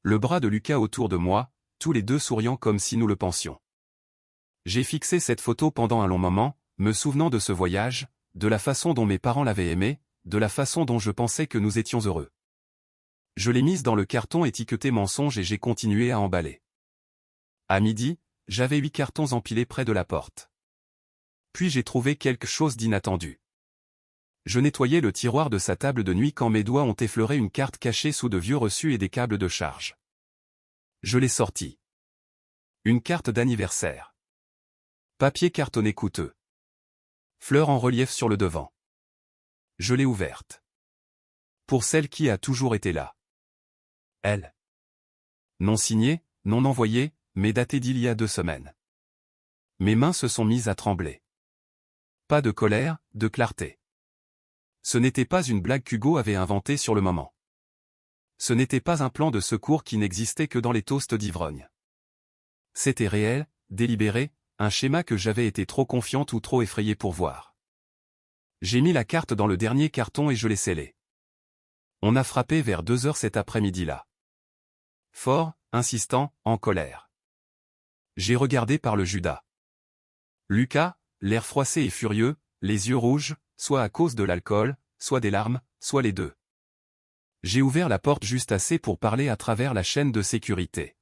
Le bras de Lucas autour de moi, tous les deux souriant comme si nous le pensions. J'ai fixé cette photo pendant un long moment, me souvenant de ce voyage, de la façon dont mes parents l'avaient aimé, de la façon dont je pensais que nous étions heureux. Je l'ai mise dans le carton étiqueté mensonge et j'ai continué à emballer. À midi, j'avais 8 cartons empilés près de la porte. Puis j'ai trouvé quelque chose d'inattendu. Je nettoyais le tiroir de sa table de nuit quand mes doigts ont effleuré une carte cachée sous de vieux reçus et des câbles de charge. Je l'ai sortie. Une carte d'anniversaire. Papier cartonné coûteux. Fleurs en relief sur le devant. Je l'ai ouverte. Pour celle qui a toujours été là. Elle. Non signé, non envoyé, mais daté d'il y a 2 semaines. Mes mains se sont mises à trembler. Pas de colère, de clarté. Ce n'était pas une blague qu'Hugo avait inventée sur le moment. Ce n'était pas un plan de secours qui n'existait que dans les toasts d'ivrogne. C'était réel, délibéré, un schéma que j'avais été trop confiante ou trop effrayée pour voir. J'ai mis la carte dans le dernier carton et je l'ai scellé. On a frappé vers 2 heures cet après-midi-là. Fort, insistant, en colère. J'ai regardé par le Judas. Lucas, l'air froissé et furieux, les yeux rouges, soit à cause de l'alcool, soit des larmes, soit les deux. J'ai ouvert la porte juste assez pour parler à travers la chaîne de sécurité.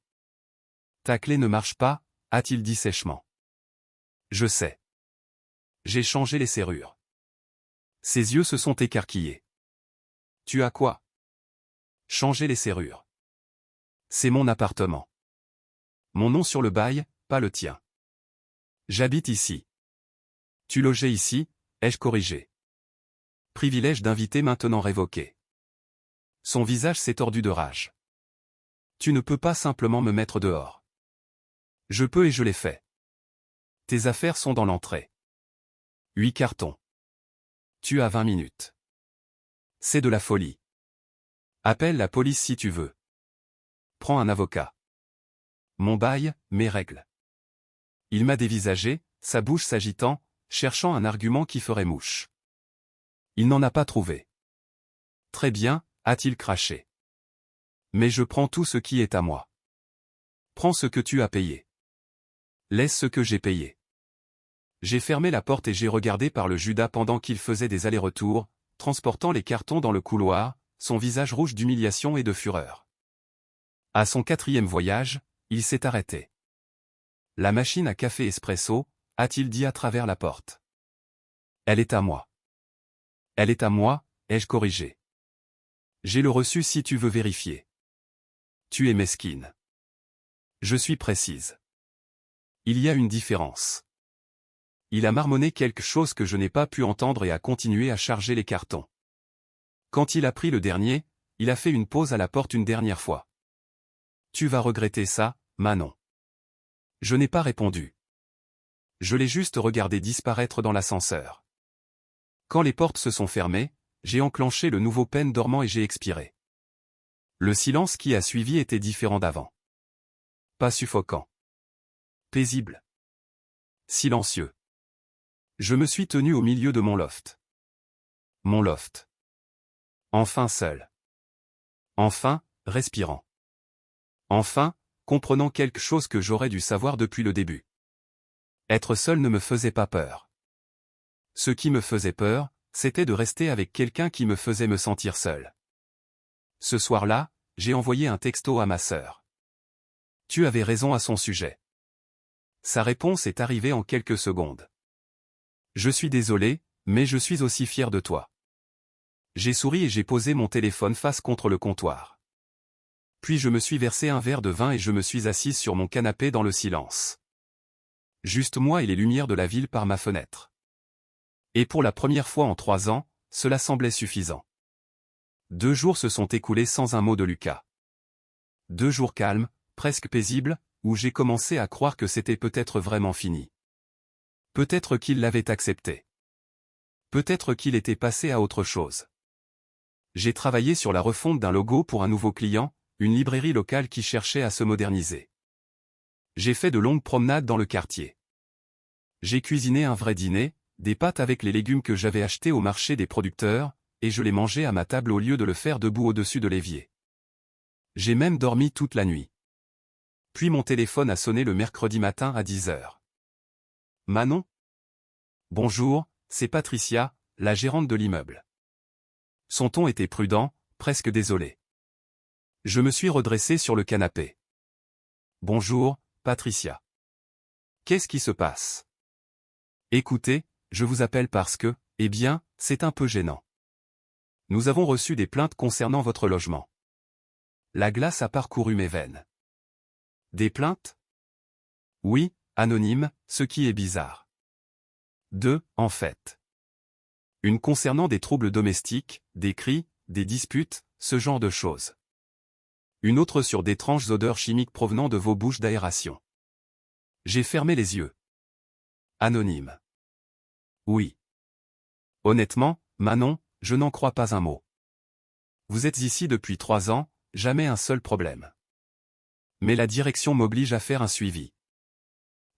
Ta clé ne marche pas, a-t-il dit sèchement. Je sais. J'ai changé les serrures. Ses yeux se sont écarquillés. Tu as quoi? Changer les serrures. C'est mon appartement. Mon nom sur le bail, pas le tien. J'habite ici. Tu logeais ici, ai-je corrigé. Privilège d'invité maintenant révoqué. Son visage s'est tordu de rage. Tu ne peux pas simplement me mettre dehors. Je peux et je l'ai fait. Tes affaires sont dans l'entrée. 8 cartons. Tu as 20 minutes. C'est de la folie. Appelle la police si tu veux. Prends un avocat. Mon bail, mes règles. Il m'a dévisagé, sa bouche s'agitant, cherchant un argument qui ferait mouche. Il n'en a pas trouvé. Très bien, a-t-il craché. Mais je prends tout ce qui est à moi. Prends ce que tu as payé. Laisse ce que j'ai payé. J'ai fermé la porte et j'ai regardé par le Judas pendant qu'il faisait des allers-retours, transportant les cartons dans le couloir, son visage rouge d'humiliation et de fureur. À son 4e voyage, il s'est arrêté. La machine à café espresso, a-t-il dit à travers la porte. Elle est à moi. Elle est à moi, ai-je corrigé. J'ai le reçu si tu veux vérifier. Tu es mesquine. Je suis précise. Il y a une différence. Il a marmonné quelque chose que je n'ai pas pu entendre et a continué à charger les cartons. Quand il a pris le dernier, il a fait une pause à la porte une dernière fois. Tu vas regretter ça, Manon. Je n'ai pas répondu. Je l'ai juste regardé disparaître dans l'ascenseur. Quand les portes se sont fermées, j'ai enclenché le nouveau peine dormant et j'ai expiré. Le silence qui a suivi était différent d'avant. Pas suffocant. Paisible. Silencieux. Je me suis tenu au milieu de mon loft. Mon loft. Enfin seul. Enfin, respirant. Enfin, comprenant quelque chose que j'aurais dû savoir depuis le début. Être seul ne me faisait pas peur. Ce qui me faisait peur, c'était de rester avec quelqu'un qui me faisait me sentir seul. Ce soir-là, j'ai envoyé un texto à ma sœur. Tu avais raison à son sujet. Sa réponse est arrivée en quelques secondes. Je suis désolé, mais je suis aussi fier de toi. J'ai souri et j'ai posé mon téléphone face contre le comptoir. Puis je me suis versé un verre de vin et je me suis assise sur mon canapé dans le silence. Juste moi et les lumières de la ville par ma fenêtre. Et pour la première fois en 3 ans, cela semblait suffisant. 2 jours se sont écoulés sans un mot de Lucas. 2 jours calmes, presque paisibles, où j'ai commencé à croire que c'était peut-être vraiment fini. Peut-être qu'il l'avait accepté. Peut-être qu'il était passé à autre chose. J'ai travaillé sur la refonte d'un logo pour un nouveau client, une librairie locale qui cherchait à se moderniser. J'ai fait de longues promenades dans le quartier. J'ai cuisiné un vrai dîner, des pâtes avec les légumes que j'avais achetés au marché des producteurs, et je les mangeais à ma table au lieu de le faire debout au-dessus de l'évier. J'ai même dormi toute la nuit. Puis mon téléphone a sonné le mercredi matin à 10 heures. Manon? Bonjour, c'est Patricia, la gérante de l'immeuble. Son ton était prudent, presque désolé. Je me suis redressé sur le canapé. Bonjour, Patricia. Qu'est-ce qui se passe? Écoutez, je vous appelle parce que, eh bien, c'est un peu gênant. Nous avons reçu des plaintes concernant votre logement. La glace a parcouru mes veines. Des plaintes? Oui, anonymes, ce qui est bizarre. 2, en fait. Une concernant des troubles domestiques, des cris, des disputes, ce genre de choses. Une autre sur d'étranges odeurs chimiques provenant de vos bouches d'aération. J'ai fermé les yeux. Anonyme. Oui. Honnêtement, Manon, je n'en crois pas un mot. Vous êtes ici depuis 3 ans, jamais un seul problème. Mais la direction m'oblige à faire un suivi.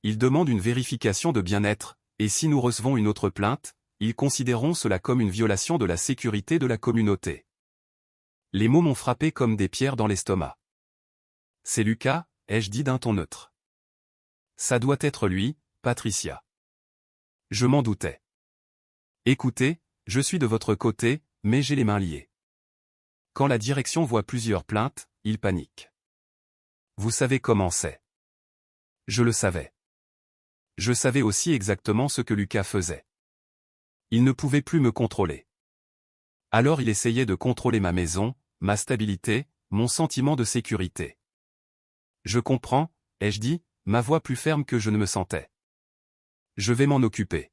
Ils demandent une vérification de bien-être, et si nous recevons une autre plainte, ils considéreront cela comme une violation de la sécurité de la communauté. Les mots m'ont frappé comme des pierres dans l'estomac. C'est Lucas, ai-je dit d'un ton neutre. Ça doit être lui, Patricia. Je m'en doutais. Écoutez, je suis de votre côté, mais j'ai les mains liées. Quand la direction voit plusieurs plaintes, il panique. Vous savez comment c'est. Je le savais. Je savais aussi exactement ce que Lucas faisait. Il ne pouvait plus me contrôler. Alors il essayait de contrôler ma maison, ma stabilité, mon sentiment de sécurité. Je comprends, ai-je dit, ma voix plus ferme que je ne me sentais. Je vais m'en occuper.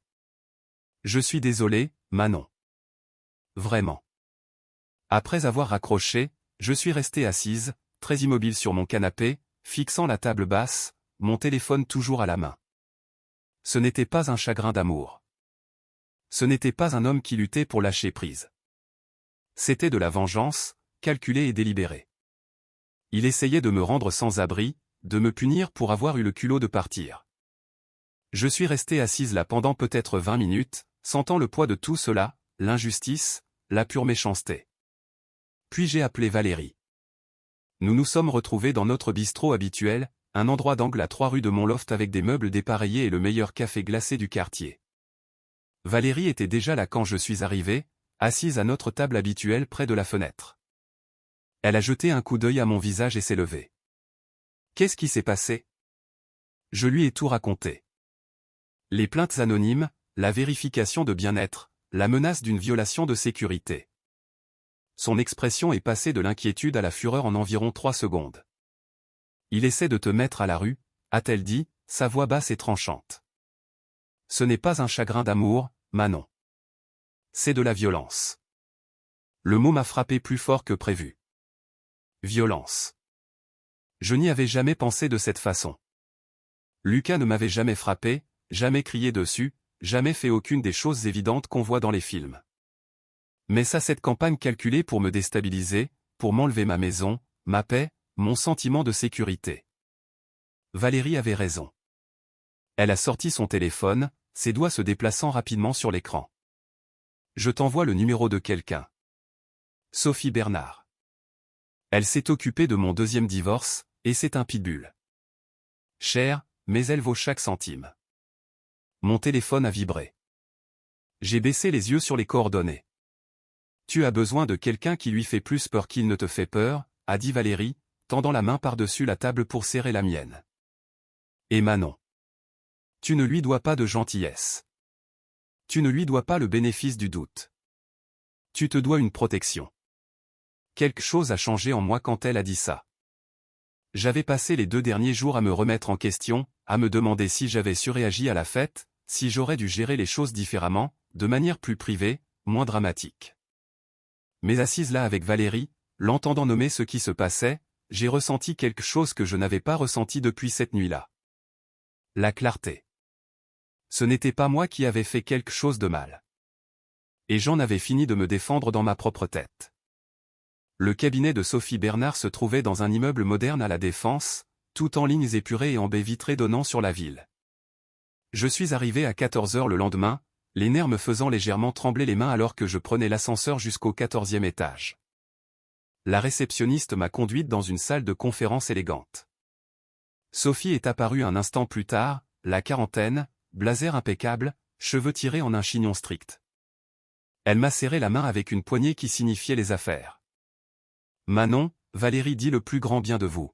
Je suis désolé, Manon. Vraiment. Après avoir raccroché, je suis resté assise, très immobile sur mon canapé, fixant la table basse, mon téléphone toujours à la main. Ce n'était pas un chagrin d'amour. Ce n'était pas un homme qui luttait pour lâcher prise. C'était de la vengeance, calculée et délibérée. Il essayait de me rendre sans abri, de me punir pour avoir eu le culot de partir. Je suis restée assise là pendant peut-être 20 minutes, sentant le poids de tout cela, l'injustice, la pure méchanceté. Puis j'ai appelé Valérie. Nous nous sommes retrouvés dans notre bistrot habituel, un endroit d'angle à 3 rues de Montloft avec des meubles dépareillés et le meilleur café glacé du quartier. Valérie était déjà là quand je suis arrivé, assise à notre table habituelle près de la fenêtre. Elle a jeté un coup d'œil à mon visage et s'est levée. Qu'est-ce qui s'est passé? Je lui ai tout raconté. Les plaintes anonymes, la vérification de bien-être, la menace d'une violation de sécurité. Son expression est passée de l'inquiétude à la fureur en environ 3 secondes. Il essaie de te mettre à la rue, a-t-elle dit, sa voix basse et tranchante. Ce n'est pas un chagrin d'amour, Manon. C'est de la violence. Le mot m'a frappé plus fort que prévu. Violence. Je n'y avais jamais pensé de cette façon. Lucas ne m'avait jamais frappé, jamais crié dessus, jamais fait aucune des choses évidentes qu'on voit dans les films. Mais ça, cette campagne calculée pour me déstabiliser, pour m'enlever ma maison, ma paix, mon sentiment de sécurité. Valérie avait raison. Elle a sorti son téléphone, ses doigts se déplaçant rapidement sur l'écran. Je t'envoie le numéro de quelqu'un. Sophie Bernard. Elle s'est occupée de mon 2e divorce, et c'est un pitbull. Cher, mais elle vaut chaque centime. Mon téléphone a vibré. J'ai baissé les yeux sur les coordonnées. Tu as besoin de quelqu'un qui lui fait plus peur qu'il ne te fait peur, a dit Valérie, tendant la main par-dessus la table pour serrer la mienne. Et Manon. Tu ne lui dois pas de gentillesse. Tu ne lui dois pas le bénéfice du doute. Tu te dois une protection. Quelque chose a changé en moi quand elle a dit ça. J'avais passé les 2 derniers jours à me remettre en question, à me demander si j'avais surréagi à la fête, si j'aurais dû gérer les choses différemment, de manière plus privée, moins dramatique. Mais assise là avec Valérie, l'entendant nommer ce qui se passait, j'ai ressenti quelque chose que je n'avais pas ressenti depuis cette nuit-là. La clarté. Ce n'était pas moi qui avais fait quelque chose de mal. Et j'en avais fini de me défendre dans ma propre tête. Le cabinet de Sophie Bernard se trouvait dans un immeuble moderne à La Défense, tout en lignes épurées et en baies vitrées donnant sur la ville. Je suis arrivé à 14 h le lendemain, les nerfs me faisant légèrement trembler les mains alors que je prenais l'ascenseur jusqu'au 14e étage. La réceptionniste m'a conduite dans une salle de conférence élégante. Sophie est apparue un instant plus tard, la quarantaine, blazer impeccable, cheveux tirés en un chignon strict. Elle m'a serré la main avec une poignée qui signifiait les affaires. Manon, Valérie dit le plus grand bien de vous.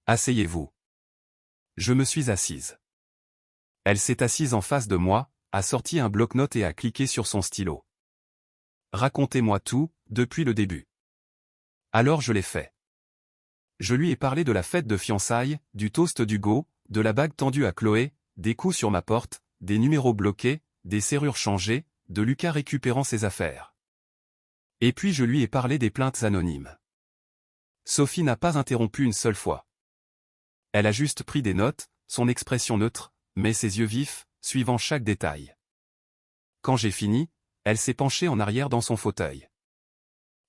Asseyez-vous. Je me suis assise. Elle s'est assise en face de moi, a sorti un bloc-notes et a cliqué sur son stylo. Racontez-moi tout, depuis le début. Alors je l'ai fait. Je lui ai parlé de la fête de fiançailles, du toast d'Hugo, de la bague tendue à Chloé, des coups sur ma porte, des numéros bloqués, des serrures changées, de Lucas récupérant ses affaires. Et puis je lui ai parlé des plaintes anonymes. Sophie n'a pas interrompu une seule fois. Elle a juste pris des notes, son expression neutre, mais ses yeux vifs, suivant chaque détail. Quand j'ai fini, elle s'est penchée en arrière dans son fauteuil.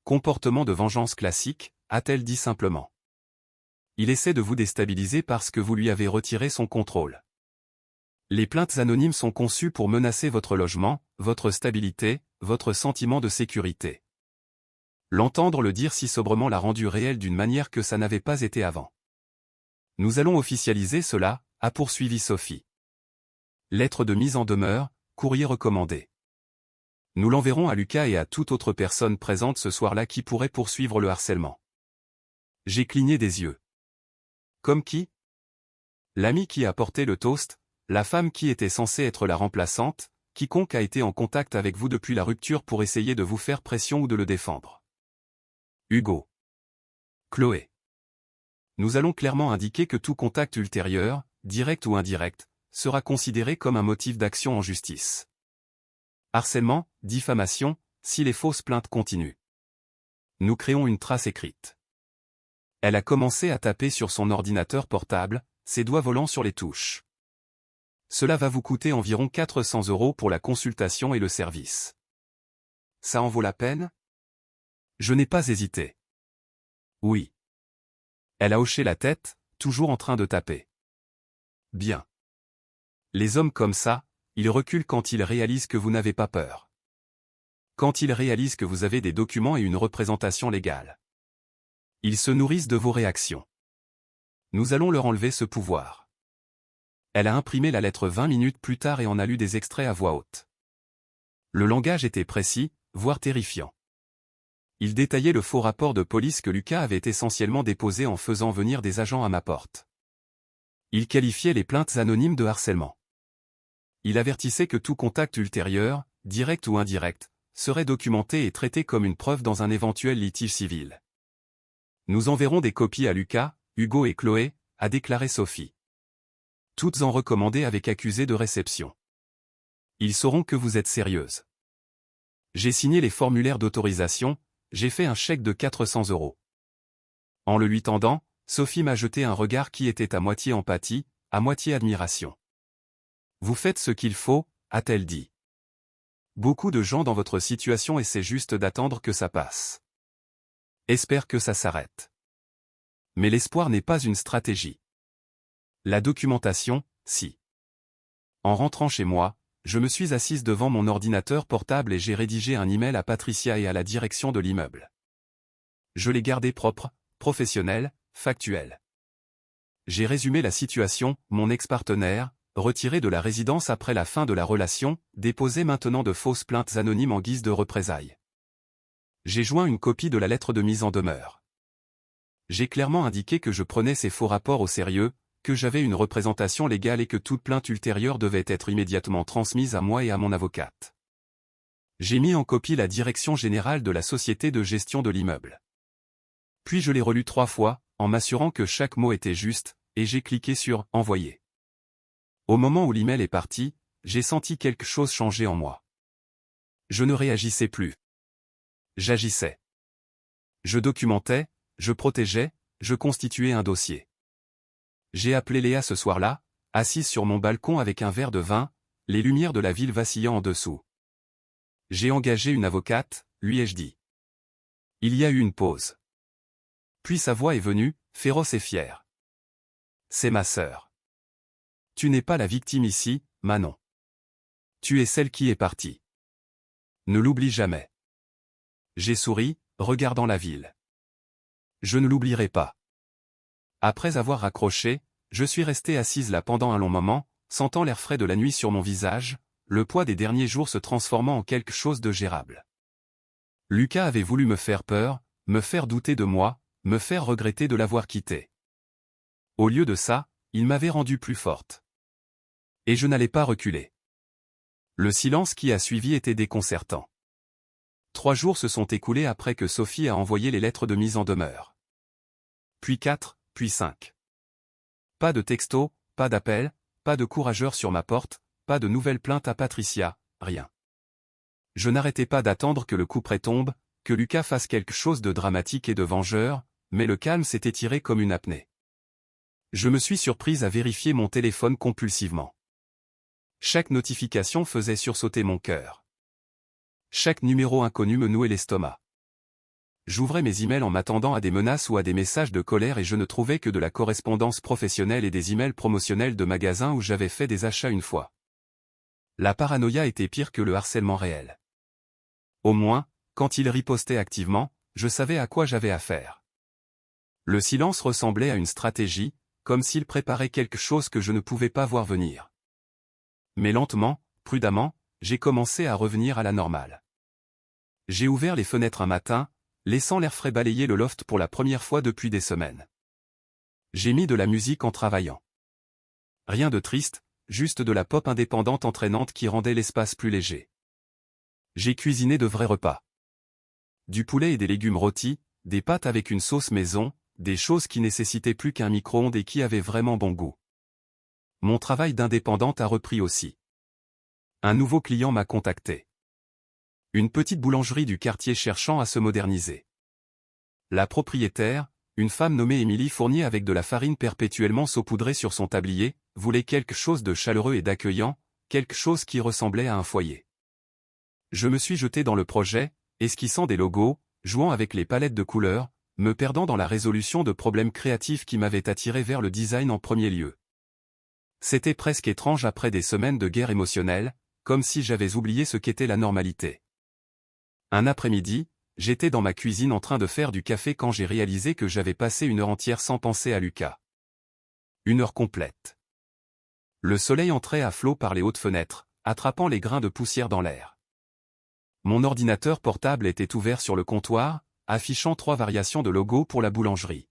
Comportement de vengeance classique, a-t-elle dit simplement. Il essaie de vous déstabiliser parce que vous lui avez retiré son contrôle. Les plaintes anonymes sont conçues pour menacer votre logement, votre stabilité, votre sentiment de sécurité. L'entendre le dire si sobrement l'a rendu réel d'une manière que ça n'avait pas été avant. Nous allons officialiser cela, a poursuivi Sophie. Lettre de mise en demeure, courrier recommandé. Nous l'enverrons à Lucas et à toute autre personne présente ce soir-là qui pourrait poursuivre le harcèlement. J'ai cligné des yeux. Comme qui? L'ami qui a porté le toast, la femme qui était censée être la remplaçante, quiconque a été en contact avec vous depuis la rupture pour essayer de vous faire pression ou de le défendre. Hugo. Chloé. Nous allons clairement indiquer que tout contact ultérieur, direct ou indirect, sera considéré comme un motif d'action en justice. Harcèlement, diffamation, si les fausses plaintes continuent. Nous créons une trace écrite. Elle a commencé à taper sur son ordinateur portable, ses doigts volant sur les touches. Cela va vous coûter environ 400 € pour la consultation et le service. Ça en vaut la peine? Je n'ai pas hésité. Oui. Elle a hoché la tête, toujours en train de taper. Bien. Les hommes comme ça, ils reculent quand ils réalisent que vous n'avez pas peur. Quand ils réalisent que vous avez des documents et une représentation légale. Ils se nourrissent de vos réactions. Nous allons leur enlever ce pouvoir. Elle a imprimé la lettre 20 minutes plus tard et en a lu des extraits à voix haute. Le langage était précis, voire terrifiant. Il détaillait le faux rapport de police que Lucas avait essentiellement déposé en faisant venir des agents à ma porte. Il qualifiait les plaintes anonymes de harcèlement. Il avertissait que tout contact ultérieur, direct ou indirect, serait documenté et traité comme une preuve dans un éventuel litige civil. Nous enverrons des copies à Lucas, Hugo et Chloé, a déclaré Sophie. Toutes en recommandées avec accusé de réception. Ils sauront que vous êtes sérieuse. J'ai signé les formulaires d'autorisation, j'ai fait un chèque de 400 €. En le lui tendant, Sophie m'a jeté un regard qui était à moitié empathie, à moitié admiration. Vous faites ce qu'il faut, a-t-elle dit. Beaucoup de gens dans votre situation essaient juste d'attendre que ça passe. Espère que ça s'arrête. Mais l'espoir n'est pas une stratégie. La documentation, si. En rentrant chez moi, je me suis assise devant mon ordinateur portable et j'ai rédigé un email à Patricia et à la direction de l'immeuble. Je l'ai gardé propre, professionnel, factuel. J'ai résumé la situation, mon ex-partenaire, retiré de la résidence après la fin de la relation, déposait maintenant de fausses plaintes anonymes en guise de représailles. J'ai joint une copie de la lettre de mise en demeure. J'ai clairement indiqué que je prenais ces faux rapports au sérieux, que j'avais une représentation légale et que toute plainte ultérieure devait être immédiatement transmise à moi et à mon avocate. J'ai mis en copie la direction générale de la société de gestion de l'immeuble. Puis je l'ai relu 3 fois, en m'assurant que chaque mot était juste, et j'ai cliqué sur « Envoyer ». Au moment où l'email est parti, j'ai senti quelque chose changer en moi. Je ne réagissais plus. J'agissais. Je documentais, je protégeais, je constituais un dossier. J'ai appelé Léa ce soir-là, assise sur mon balcon avec un verre de vin, les lumières de la ville vacillant en dessous. J'ai engagé une avocate, lui ai-je dit. Il y a eu une pause. Puis sa voix est venue, féroce et fière. C'est ma sœur. Tu n'es pas la victime ici, Manon. Tu es celle qui est partie. Ne l'oublie jamais. J'ai souri, regardant la ville. Je ne l'oublierai pas. Après avoir raccroché, je suis restée assise là pendant un long moment, sentant l'air frais de la nuit sur mon visage, le poids des derniers jours se transformant en quelque chose de gérable. Lucas avait voulu me faire peur, me faire douter de moi, me faire regretter de l'avoir quitté. Au lieu de ça, il m'avait rendue plus forte. Et je n'allais pas reculer. Le silence qui a suivi était déconcertant. 3 jours se sont écoulés après que Sophie a envoyé les lettres de mise en demeure. Puis 4, puis 5. Pas de texto, pas d'appel, pas de courageur sur ma porte, pas de nouvelles plaintes à Patricia, rien. Je n'arrêtais pas d'attendre que le couperet tombe, que Lucas fasse quelque chose de dramatique et de vengeur, mais le calme s'est étiré comme une apnée. Je me suis surprise à vérifier mon téléphone compulsivement. Chaque notification faisait sursauter mon cœur. Chaque numéro inconnu me nouait l'estomac. J'ouvrais mes emails en m'attendant à des menaces ou à des messages de colère et je ne trouvais que de la correspondance professionnelle et des emails promotionnels de magasins où j'avais fait des achats une fois. La paranoïa était pire que le harcèlement réel. Au moins, quand il ripostait activement, je savais à quoi j'avais affaire. Le silence ressemblait à une stratégie, comme s'il préparait quelque chose que je ne pouvais pas voir venir. Mais lentement, prudemment, j'ai commencé à revenir à la normale. J'ai ouvert les fenêtres un matin, laissant l'air frais balayer le loft pour la première fois depuis des semaines. J'ai mis de la musique en travaillant. Rien de triste, juste de la pop indépendante entraînante qui rendait l'espace plus léger. J'ai cuisiné de vrais repas. Du poulet et des légumes rôtis, des pâtes avec une sauce maison, des choses qui nécessitaient plus qu'un micro-ondes et qui avaient vraiment bon goût. Mon travail d'indépendante a repris aussi. Un nouveau client m'a contacté. Une petite boulangerie du quartier cherchant à se moderniser. La propriétaire, une femme nommée Émilie Fournier avec de la farine perpétuellement saupoudrée sur son tablier, voulait quelque chose de chaleureux et d'accueillant, quelque chose qui ressemblait à un foyer. Je me suis jeté dans le projet, esquissant des logos, jouant avec les palettes de couleurs, me perdant dans la résolution de problèmes créatifs qui m'avaient attiré vers le design en premier lieu. C'était presque étrange après des semaines de guerre émotionnelle, comme si j'avais oublié ce qu'était la normalité. Un après-midi, j'étais dans ma cuisine en train de faire du café quand j'ai réalisé que j'avais passé une heure entière sans penser à Lucas. Une heure complète. Le soleil entrait à flot par les hautes fenêtres, attrapant les grains de poussière dans l'air. Mon ordinateur portable était ouvert sur le comptoir, affichant 3 variations de logos pour la boulangerie.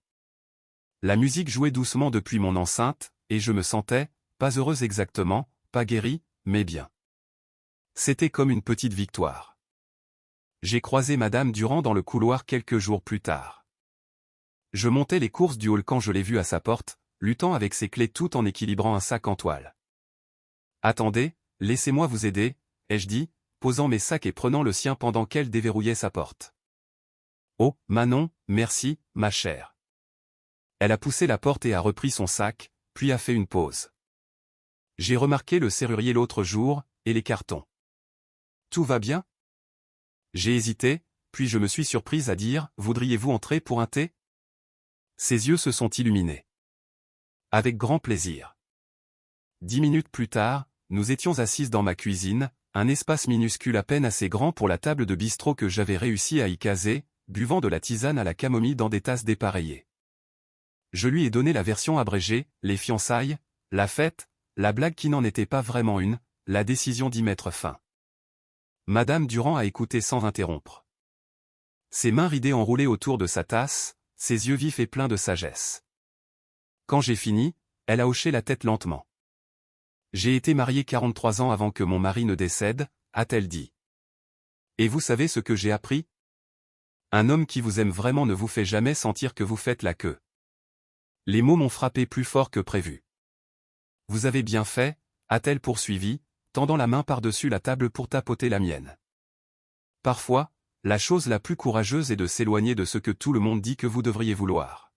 La musique jouait doucement depuis mon enceinte, et je me sentais, pas heureuse exactement, pas guérie, mais bien. C'était comme une petite victoire. J'ai croisé Madame Durand dans le couloir quelques jours plus tard. Je montais les courses du hall quand je l'ai vue à sa porte, luttant avec ses clés tout en équilibrant un sac en toile. « Attendez, laissez-moi vous aider », ai-je dit, posant mes sacs et prenant le sien pendant qu'elle déverrouillait sa porte. « Oh, Manon, merci, ma chère. » Elle a poussé la porte et a repris son sac, puis a fait une pause. « J'ai remarqué le serrurier l'autre jour, et les cartons. Tout va bien ? » J'ai hésité, puis je me suis surprise à dire « Voudriez-vous entrer pour un thé ?» Ses yeux se sont illuminés. « Avec grand plaisir. » 10 minutes plus tard, nous étions assises dans ma cuisine, un espace minuscule à peine assez grand pour la table de bistrot que j'avais réussi à y caser, buvant de la tisane à la camomille dans des tasses dépareillées. Je lui ai donné la version abrégée, les fiançailles, la fête, la blague qui n'en était pas vraiment une, la décision d'y mettre fin. Madame Durand a écouté sans interrompre. Ses mains ridées enroulées autour de sa tasse, ses yeux vifs et pleins de sagesse. Quand j'ai fini, elle a hoché la tête lentement. « J'ai été mariée 43 ans avant que mon mari ne décède », a-t-elle dit. « Et vous savez ce que j'ai appris ? Un homme qui vous aime vraiment ne vous fait jamais sentir que vous faites la queue. » Les mots m'ont frappé plus fort que prévu. « Vous avez bien fait », a-t-elle poursuivi, tendant la main par-dessus la table pour tapoter la mienne. Parfois, la chose la plus courageuse est de s'éloigner de ce que tout le monde dit que vous devriez vouloir.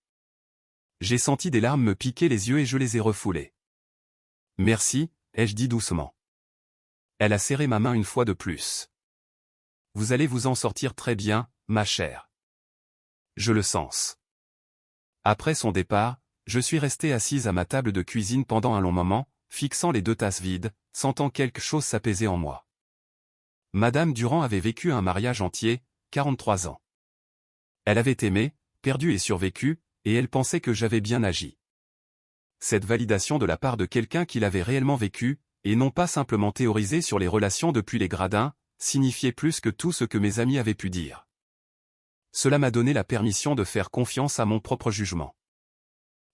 J'ai senti des larmes me piquer les yeux et je les ai refoulées. Merci, ai-je dit doucement. Elle a serré ma main une fois de plus. Vous allez vous en sortir très bien, ma chère. Je le sens. Après son départ, je suis restée assise à ma table de cuisine pendant un long moment, fixant les 2 tasses vides, sentant quelque chose s'apaiser en moi. Madame Durand avait vécu un mariage entier, 43 ans. Elle avait aimé, perdu et survécu, et elle pensait que j'avais bien agi. Cette validation de la part de quelqu'un qui l'avait réellement vécu, et non pas simplement théorisé sur les relations depuis les gradins, signifiait plus que tout ce que mes amis avaient pu dire. Cela m'a donné la permission de faire confiance à mon propre jugement.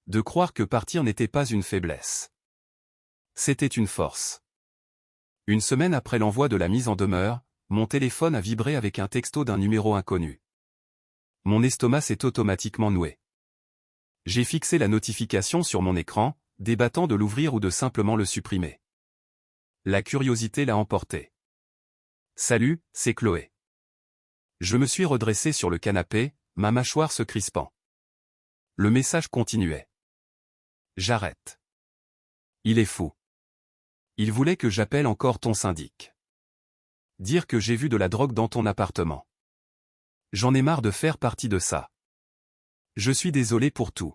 De croire que partir n'était pas une faiblesse. C'était une force. Une semaine après l'envoi de la mise en demeure, mon téléphone a vibré avec un texto d'un numéro inconnu. Mon estomac s'est automatiquement noué. J'ai fixé la notification sur mon écran, débattant de l'ouvrir ou de simplement le supprimer. La curiosité l'a emporté. « Salut, c'est Chloé. Je me suis redressé sur le canapé, ma mâchoire se crispant. Le message continuait. J'arrête. Il est fou. Il voulait que j'appelle encore ton syndic. Dire que j'ai vu de la drogue dans ton appartement. J'en ai marre de faire partie de ça. Je suis désolé pour tout.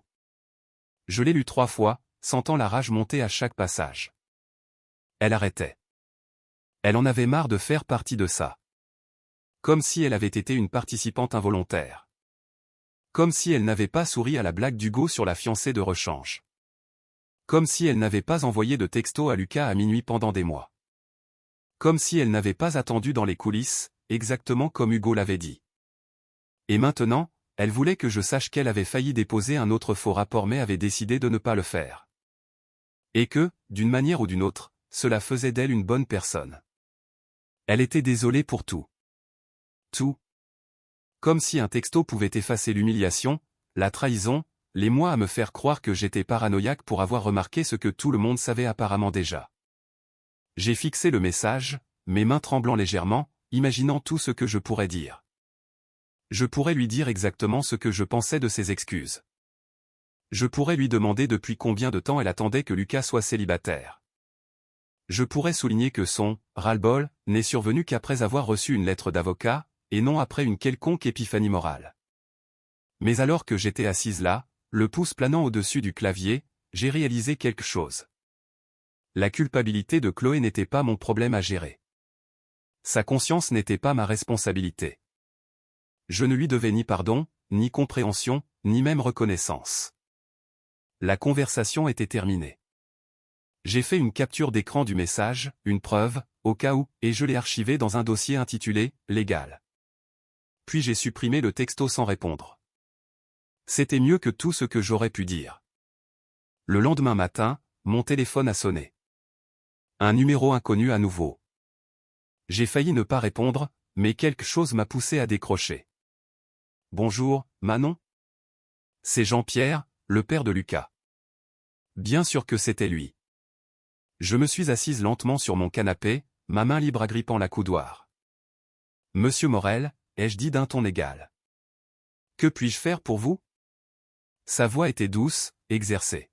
Je l'ai lu 3 fois, sentant la rage monter à chaque passage. Elle arrêtait. Elle en avait marre de faire partie de ça. Comme si elle avait été une participante involontaire. Comme si elle n'avait pas souri à la blague d'Hugo sur la fiancée de rechange. Comme si elle n'avait pas envoyé de texto à Lucas à minuit pendant des mois. Comme si elle n'avait pas attendu dans les coulisses, exactement comme Hugo l'avait dit. Et maintenant, elle voulait que je sache qu'elle avait failli déposer un autre faux rapport mais avait décidé de ne pas le faire. Et que, d'une manière ou d'une autre, cela faisait d'elle une bonne personne. Elle était désolée pour tout. Tout. Comme si un texto pouvait effacer l'humiliation, la trahison, les mois à me faire croire que j'étais paranoïaque pour avoir remarqué ce que tout le monde savait apparemment déjà. J'ai fixé le message, mes mains tremblant légèrement, imaginant tout ce que je pourrais dire. Je pourrais lui dire exactement ce que je pensais de ses excuses. Je pourrais lui demander depuis combien de temps elle attendait que Lucas soit célibataire. Je pourrais souligner que son « ras-le-bol » n'est survenu qu'après avoir reçu une lettre d'avocat, et non après une quelconque épiphanie morale. Mais alors que j'étais assise là, le pouce planant au-dessus du clavier, j'ai réalisé quelque chose. La culpabilité de Chloé n'était pas mon problème à gérer. Sa conscience n'était pas ma responsabilité. Je ne lui devais ni pardon, ni compréhension, ni même reconnaissance. La conversation était terminée. J'ai fait une capture d'écran du message, une preuve, au cas où, et je l'ai archivé dans un dossier intitulé « Légal ». Puis j'ai supprimé le texto sans répondre. C'était mieux que tout ce que j'aurais pu dire. Le lendemain matin, mon téléphone a sonné. Un numéro inconnu à nouveau. J'ai failli ne pas répondre, mais quelque chose m'a poussé à décrocher. Bonjour, Manon? C'est Jean-Pierre, le père de Lucas. Bien sûr que c'était lui. Je me suis assise lentement sur mon canapé, ma main libre agrippant la coudoir. Monsieur Morel, ai-je dit d'un ton égal. Que puis-je faire pour vous? Sa voix était douce, exercée.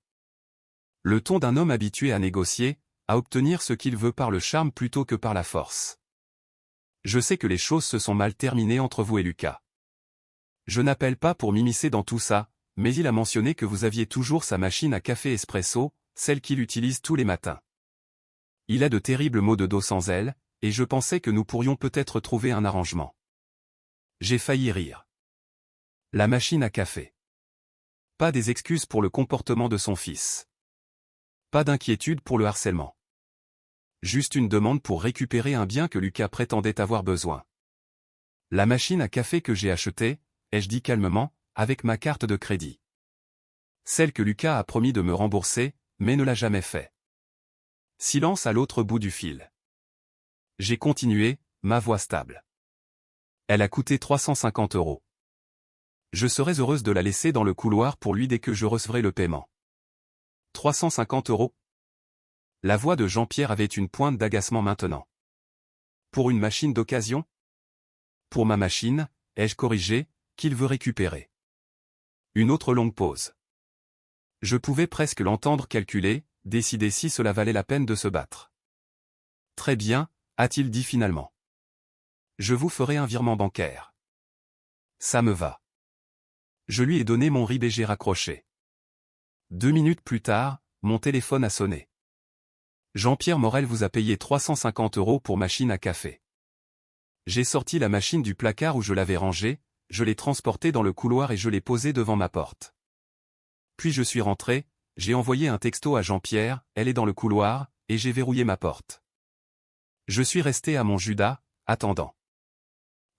Le ton d'un homme habitué à négocier, à obtenir ce qu'il veut par le charme plutôt que par la force. Je sais que les choses se sont mal terminées entre vous et Lucas. Je n'appelle pas pour m'immiscer dans tout ça, mais il a mentionné que vous aviez toujours sa machine à café espresso, celle qu'il utilise tous les matins. Il a de terribles maux de dos sans elle, et je pensais que nous pourrions peut-être trouver un arrangement. J'ai failli rire. La machine à café. Pas des excuses pour le comportement de son fils. Pas d'inquiétude pour le harcèlement. Juste une demande pour récupérer un bien que Lucas prétendait avoir besoin. La machine à café que j'ai achetée, ai-je dit calmement, avec ma carte de crédit. Celle que Lucas a promis de me rembourser, mais ne l'a jamais fait. Silence à l'autre bout du fil. J'ai continué, ma voix stable. Elle a coûté 350 €. Je serais heureuse de la laisser dans le couloir pour lui dès que je recevrai le paiement. 350 €. La voix de Jean-Pierre avait une pointe d'agacement maintenant. Pour une machine d'occasion? Pour ma machine, ai-je corrigé, qu'il veut récupérer. Une autre longue pause. Je pouvais presque l'entendre calculer, décider si cela valait la peine de se battre. Très bien, a-t-il dit finalement. Je vous ferai un virement bancaire. Ça me va. Je lui ai donné mon RIB et j'ai raccroché. 2 minutes plus tard, mon téléphone a sonné. Jean-Pierre Morel vous a payé 350 € pour machine à café. J'ai sorti la machine du placard où je l'avais rangée, je l'ai transportée dans le couloir et je l'ai posée devant ma porte. Puis je suis rentré, j'ai envoyé un texto à Jean-Pierre, elle est dans le couloir, et j'ai verrouillé ma porte. Je suis resté à mon Judas, attendant.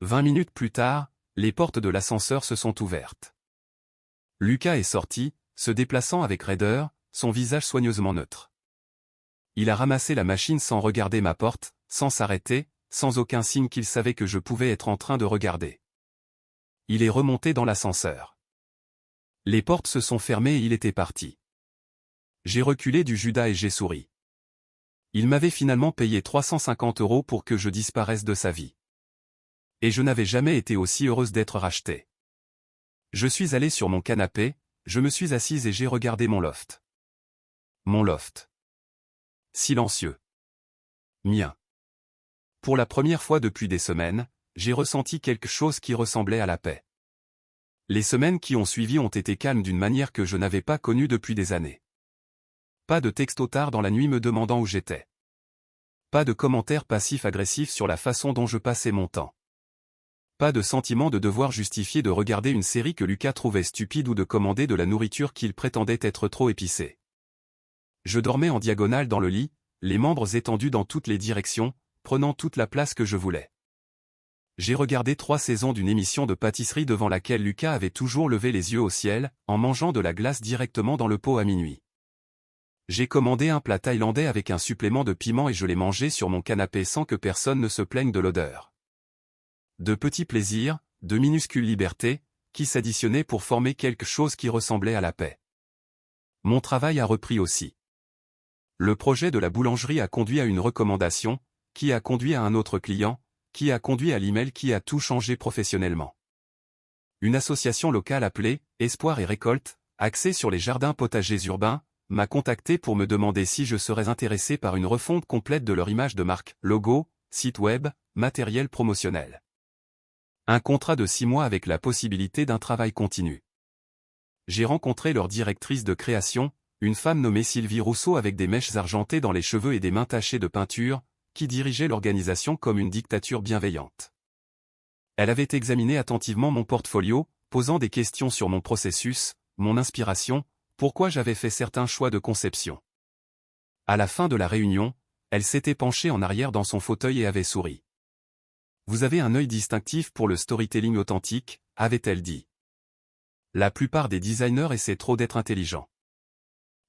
20 minutes plus tard, les portes de l'ascenseur se sont ouvertes. Lucas est sorti, se déplaçant avec raideur, son visage soigneusement neutre. Il a ramassé la machine sans regarder ma porte, sans s'arrêter, sans aucun signe qu'il savait que je pouvais être en train de regarder. Il est remonté dans l'ascenseur. Les portes se sont fermées et il était parti. J'ai reculé du Judas et j'ai souri. Il m'avait finalement payé 350 € pour que je disparaisse de sa vie. Et je n'avais jamais été aussi heureuse d'être rachetée. Je suis allée sur mon canapé, je me suis assise et j'ai regardé mon loft. Mon loft. Silencieux. Mien. Pour la première fois depuis des semaines, j'ai ressenti quelque chose qui ressemblait à la paix. Les semaines qui ont suivi ont été calmes d'une manière que je n'avais pas connue depuis des années. Pas de texto tard dans la nuit me demandant où j'étais. Pas de commentaires passifs-agressifs sur la façon dont je passais mon temps. Pas de sentiment de devoir justifier de regarder une série que Lucas trouvait stupide ou de commander de la nourriture qu'il prétendait être trop épicée. Je dormais en diagonale dans le lit, les membres étendus dans toutes les directions, prenant toute la place que je voulais. J'ai regardé 3 saisons d'une émission de pâtisserie devant laquelle Lucas avait toujours levé les yeux au ciel, en mangeant de la glace directement dans le pot à minuit. J'ai commandé un plat thaïlandais avec un supplément de piment et je l'ai mangé sur mon canapé sans que personne ne se plaigne de l'odeur. De petits plaisirs, de minuscules libertés, qui s'additionnaient pour former quelque chose qui ressemblait à la paix. Mon travail a repris aussi. Le projet de la boulangerie a conduit à une recommandation, qui a conduit à un autre client, qui a conduit à l'email qui a tout changé professionnellement. Une association locale appelée « Espoir et Récolte », axée sur les jardins potagers urbains, m'a contacté pour me demander si je serais intéressé par une refonte complète de leur image de marque, logo, site web, matériel promotionnel. Un contrat de 6 mois avec la possibilité d'un travail continu. J'ai rencontré leur directrice de création, une femme nommée Sylvie Rousseau avec des mèches argentées dans les cheveux et des mains tachées de peinture, qui dirigeait l'organisation comme une dictature bienveillante. Elle avait examiné attentivement mon portfolio, posant des questions sur mon processus, mon inspiration, pourquoi j'avais fait certains choix de conception. À la fin de la réunion, elle s'était penchée en arrière dans son fauteuil et avait souri. « Vous avez un œil distinctif pour le storytelling authentique », avait-elle dit. La plupart des designers essaient trop d'être intelligents.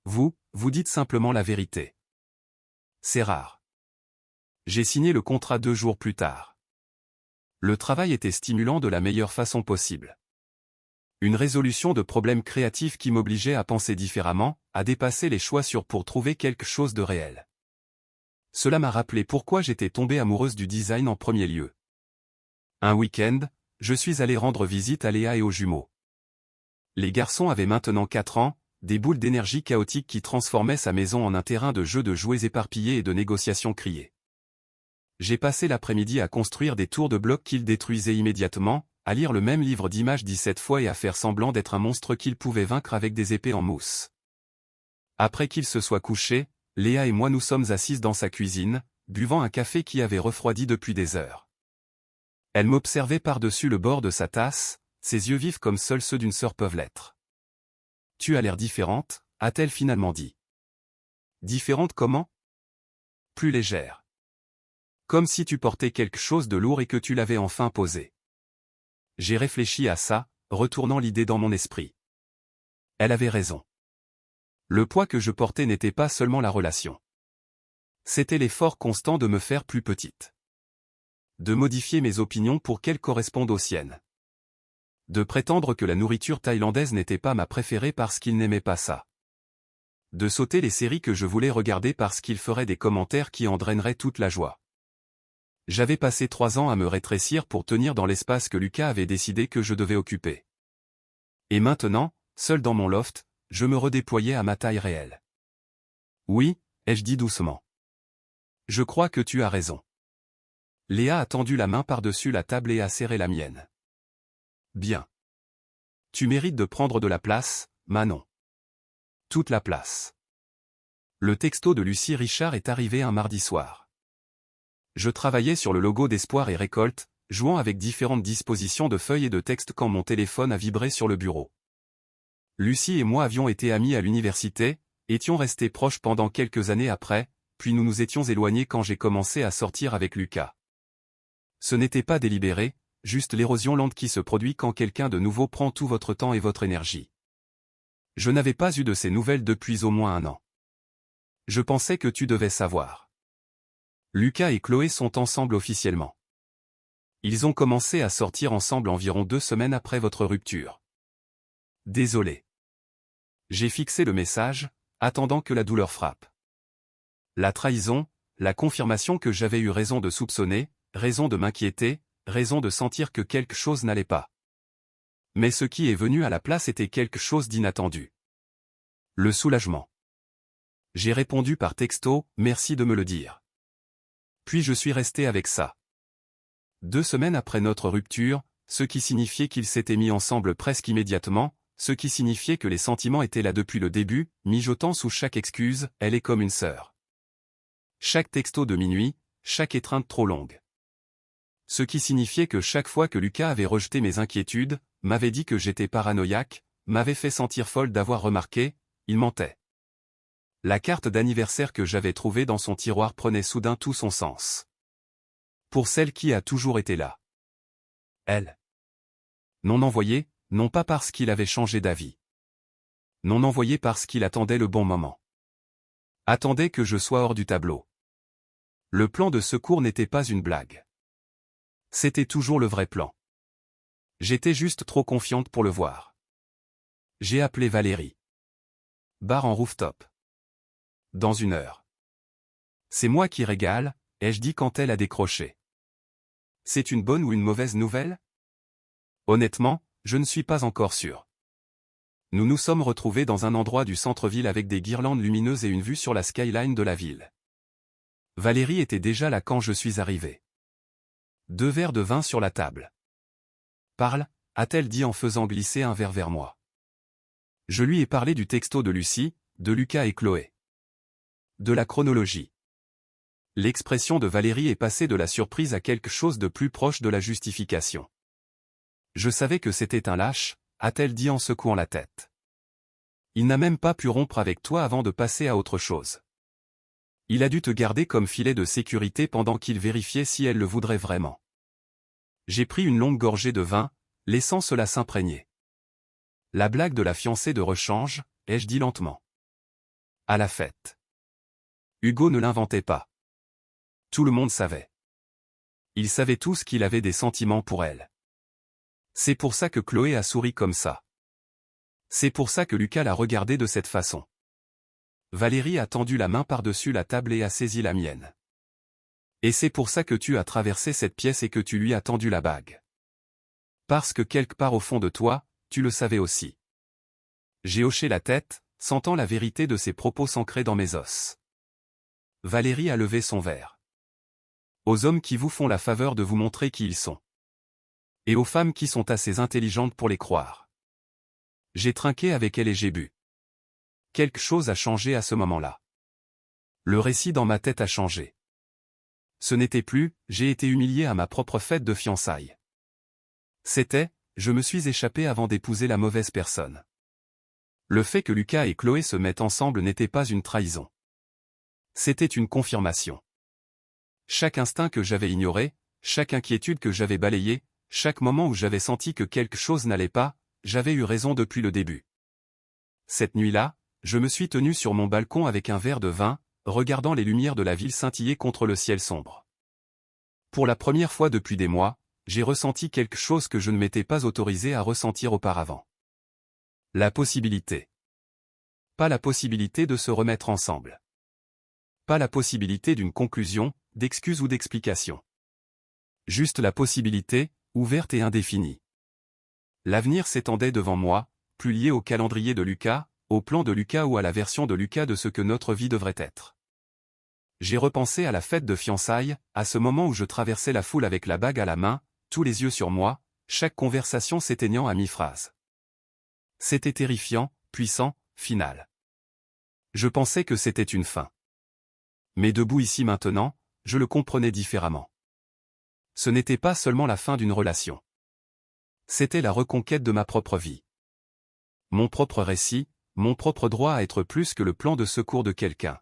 Vous dites simplement la vérité. C'est rare. J'ai signé le contrat 2 jours plus tard. Le travail était stimulant de la meilleure façon possible. Une résolution de problèmes créatifs qui m'obligeait à penser différemment, à dépasser les choix pour trouver quelque chose de réel. Cela m'a rappelé pourquoi j'étais tombée amoureuse du design en premier lieu. Un week-end, je suis allé rendre visite à Léa et aux jumeaux. Les garçons avaient maintenant 4 ans, des boules d'énergie chaotiques qui transformaient sa maison en un terrain de jeux de jouets éparpillés et de négociations criées. J'ai passé l'après-midi à construire des tours de blocs qu'ils détruisaient immédiatement, à lire le même livre d'images 17 fois et à faire semblant d'être un monstre qu'ils pouvaient vaincre avec des épées en mousse. Après qu'ils se soient couchés, Léa et moi nous sommes assises dans sa cuisine, buvant un café qui avait refroidi depuis des heures. Elle m'observait par-dessus le bord de sa tasse, ses yeux vifs comme seuls ceux d'une sœur peuvent l'être. « Tu as l'air différente », a-t-elle finalement dit. Différente comment? Plus légère. Comme si tu portais quelque chose de lourd et que tu l'avais enfin posé. J'ai réfléchi à ça, retournant l'idée dans mon esprit. Elle avait raison. Le poids que je portais n'était pas seulement la relation. C'était l'effort constant de me faire plus petite. De modifier mes opinions pour qu'elles correspondent aux siennes. De prétendre que la nourriture thaïlandaise n'était pas ma préférée parce qu'il n'aimait pas ça. De sauter les séries que je voulais regarder parce qu'il ferait des commentaires qui en draineraient toute la joie. J'avais passé 3 ans à me rétrécir pour tenir dans l'espace que Lucas avait décidé que je devais occuper. Et maintenant, seul dans mon loft, je me redéployais à ma taille réelle. Oui, ai-je dit doucement. Je crois que tu as raison. Léa a tendu la main par-dessus la table et a serré la mienne. Bien. Tu mérites de prendre de la place, Manon. Toute la place. Le texto de Lucie Richard est arrivé un mardi soir. Je travaillais sur le logo d'Espoir et Récolte, jouant avec différentes dispositions de feuilles et de textes quand mon téléphone a vibré sur le bureau. Lucie et moi avions été amis à l'université, étions restés proches pendant quelques années après, puis nous nous étions éloignés quand j'ai commencé à sortir avec Lucas. Ce n'était pas délibéré, juste l'érosion lente qui se produit quand quelqu'un de nouveau prend tout votre temps et votre énergie. Je n'avais pas eu de ces nouvelles depuis au moins 1 an. Je pensais que tu devais savoir. Lucas et Chloé sont ensemble officiellement. Ils ont commencé à sortir ensemble environ 2 semaines après votre rupture. Désolé. J'ai fixé le message, attendant que la douleur frappe. La trahison, la confirmation que j'avais eu raison de soupçonner, raison de m'inquiéter, raison de sentir que quelque chose n'allait pas. Mais ce qui est venu à la place était quelque chose d'inattendu. Le soulagement. J'ai répondu par texto, merci de me le dire. Puis je suis resté avec ça. 2 semaines après notre rupture, ce qui signifiait qu'ils s'étaient mis ensemble presque immédiatement, ce qui signifiait que les sentiments étaient là depuis le début, mijotant sous chaque excuse, elle est comme une sœur. Chaque texto de minuit, chaque étreinte trop longue. Ce qui signifiait que chaque fois que Lucas avait rejeté mes inquiétudes, m'avait dit que j'étais paranoïaque, m'avait fait sentir folle d'avoir remarqué, il mentait. La carte d'anniversaire que j'avais trouvée dans son tiroir prenait soudain tout son sens. Pour celle qui a toujours été là. Elle. Non envoyé, non pas parce qu'il avait changé d'avis. Non envoyé parce qu'il attendait le bon moment. Attendait que je sois hors du tableau. Le plan de secours n'était pas une blague. C'était toujours le vrai plan. J'étais juste trop confiante pour le voir. J'ai appelé Valérie. Bar en rooftop. Dans 1 heure. C'est moi qui régale, ai-je dit quand elle a décroché. C'est une bonne ou une mauvaise nouvelle? Honnêtement, je ne suis pas encore sûr. Nous nous sommes retrouvés dans un endroit du centre-ville avec des guirlandes lumineuses et une vue sur la skyline de la ville. Valérie était déjà là quand je suis arrivé. 2 verres de vin sur la table. Parle, a-t-elle dit en faisant glisser un verre vers moi. Je lui ai parlé du texto de Lucie, de Lucas et Chloé. De la chronologie. L'expression de Valérie est passée de la surprise à quelque chose de plus proche de la justification. Je savais que c'était un lâche, a-t-elle dit en secouant la tête. Il n'a même pas pu rompre avec toi avant de passer à autre chose. Il a dû te garder comme filet de sécurité pendant qu'il vérifiait si elle le voudrait vraiment. J'ai pris une longue gorgée de vin, laissant cela s'imprégner. La blague de la fiancée de rechange, ai-je dit lentement. À la fête. Hugo ne l'inventait pas. Tout le monde savait. Ils savaient tous qu'il avait des sentiments pour elle. C'est pour ça que Chloé a souri comme ça. C'est pour ça que Lucas l'a regardé de cette façon. Valérie a tendu la main par-dessus la table et a saisi la mienne. Et c'est pour ça que tu as traversé cette pièce et que tu lui as tendu la bague. Parce que quelque part au fond de toi, tu le savais aussi. J'ai hoché la tête, sentant la vérité de ses propos s'ancrer dans mes os. Valérie a levé son verre. Aux hommes qui vous font la faveur de vous montrer qui ils sont. Et aux femmes qui sont assez intelligentes pour les croire. J'ai trinqué avec elle et j'ai bu. Quelque chose a changé à ce moment-là. Le récit dans ma tête a changé. Ce n'était plus, j'ai été humilié à ma propre fête de fiançailles. C'était, je me suis échappé avant d'épouser la mauvaise personne. Le fait que Lucas et Chloé se mettent ensemble n'était pas une trahison. C'était une confirmation. Chaque instinct que j'avais ignoré, chaque inquiétude que j'avais balayée, chaque moment où j'avais senti que quelque chose n'allait pas, j'avais eu raison depuis le début. Cette nuit-là, je me suis tenu sur mon balcon avec un verre de vin, regardant les lumières de la ville scintiller contre le ciel sombre. Pour la première fois depuis des mois, j'ai ressenti quelque chose que je ne m'étais pas autorisé à ressentir auparavant. La possibilité. Pas la possibilité de se remettre ensemble. Pas la possibilité d'une conclusion, d'excuse ou d'explication. Juste la possibilité, ouverte et indéfinie. L'avenir s'étendait devant moi, plus lié au calendrier de Lucas, au plan de Lucas ou à la version de Lucas de ce que notre vie devrait être. J'ai repensé à la fête de fiançailles, à ce moment où je traversais la foule avec la bague à la main, tous les yeux sur moi, chaque conversation s'éteignant à mi-phrase. C'était terrifiant, puissant, final. Je pensais que c'était une fin. Mais debout ici maintenant, je le comprenais différemment. Ce n'était pas seulement la fin d'une relation. C'était la reconquête de ma propre vie. Mon propre récit, mon propre droit à être plus que le plan de secours de quelqu'un.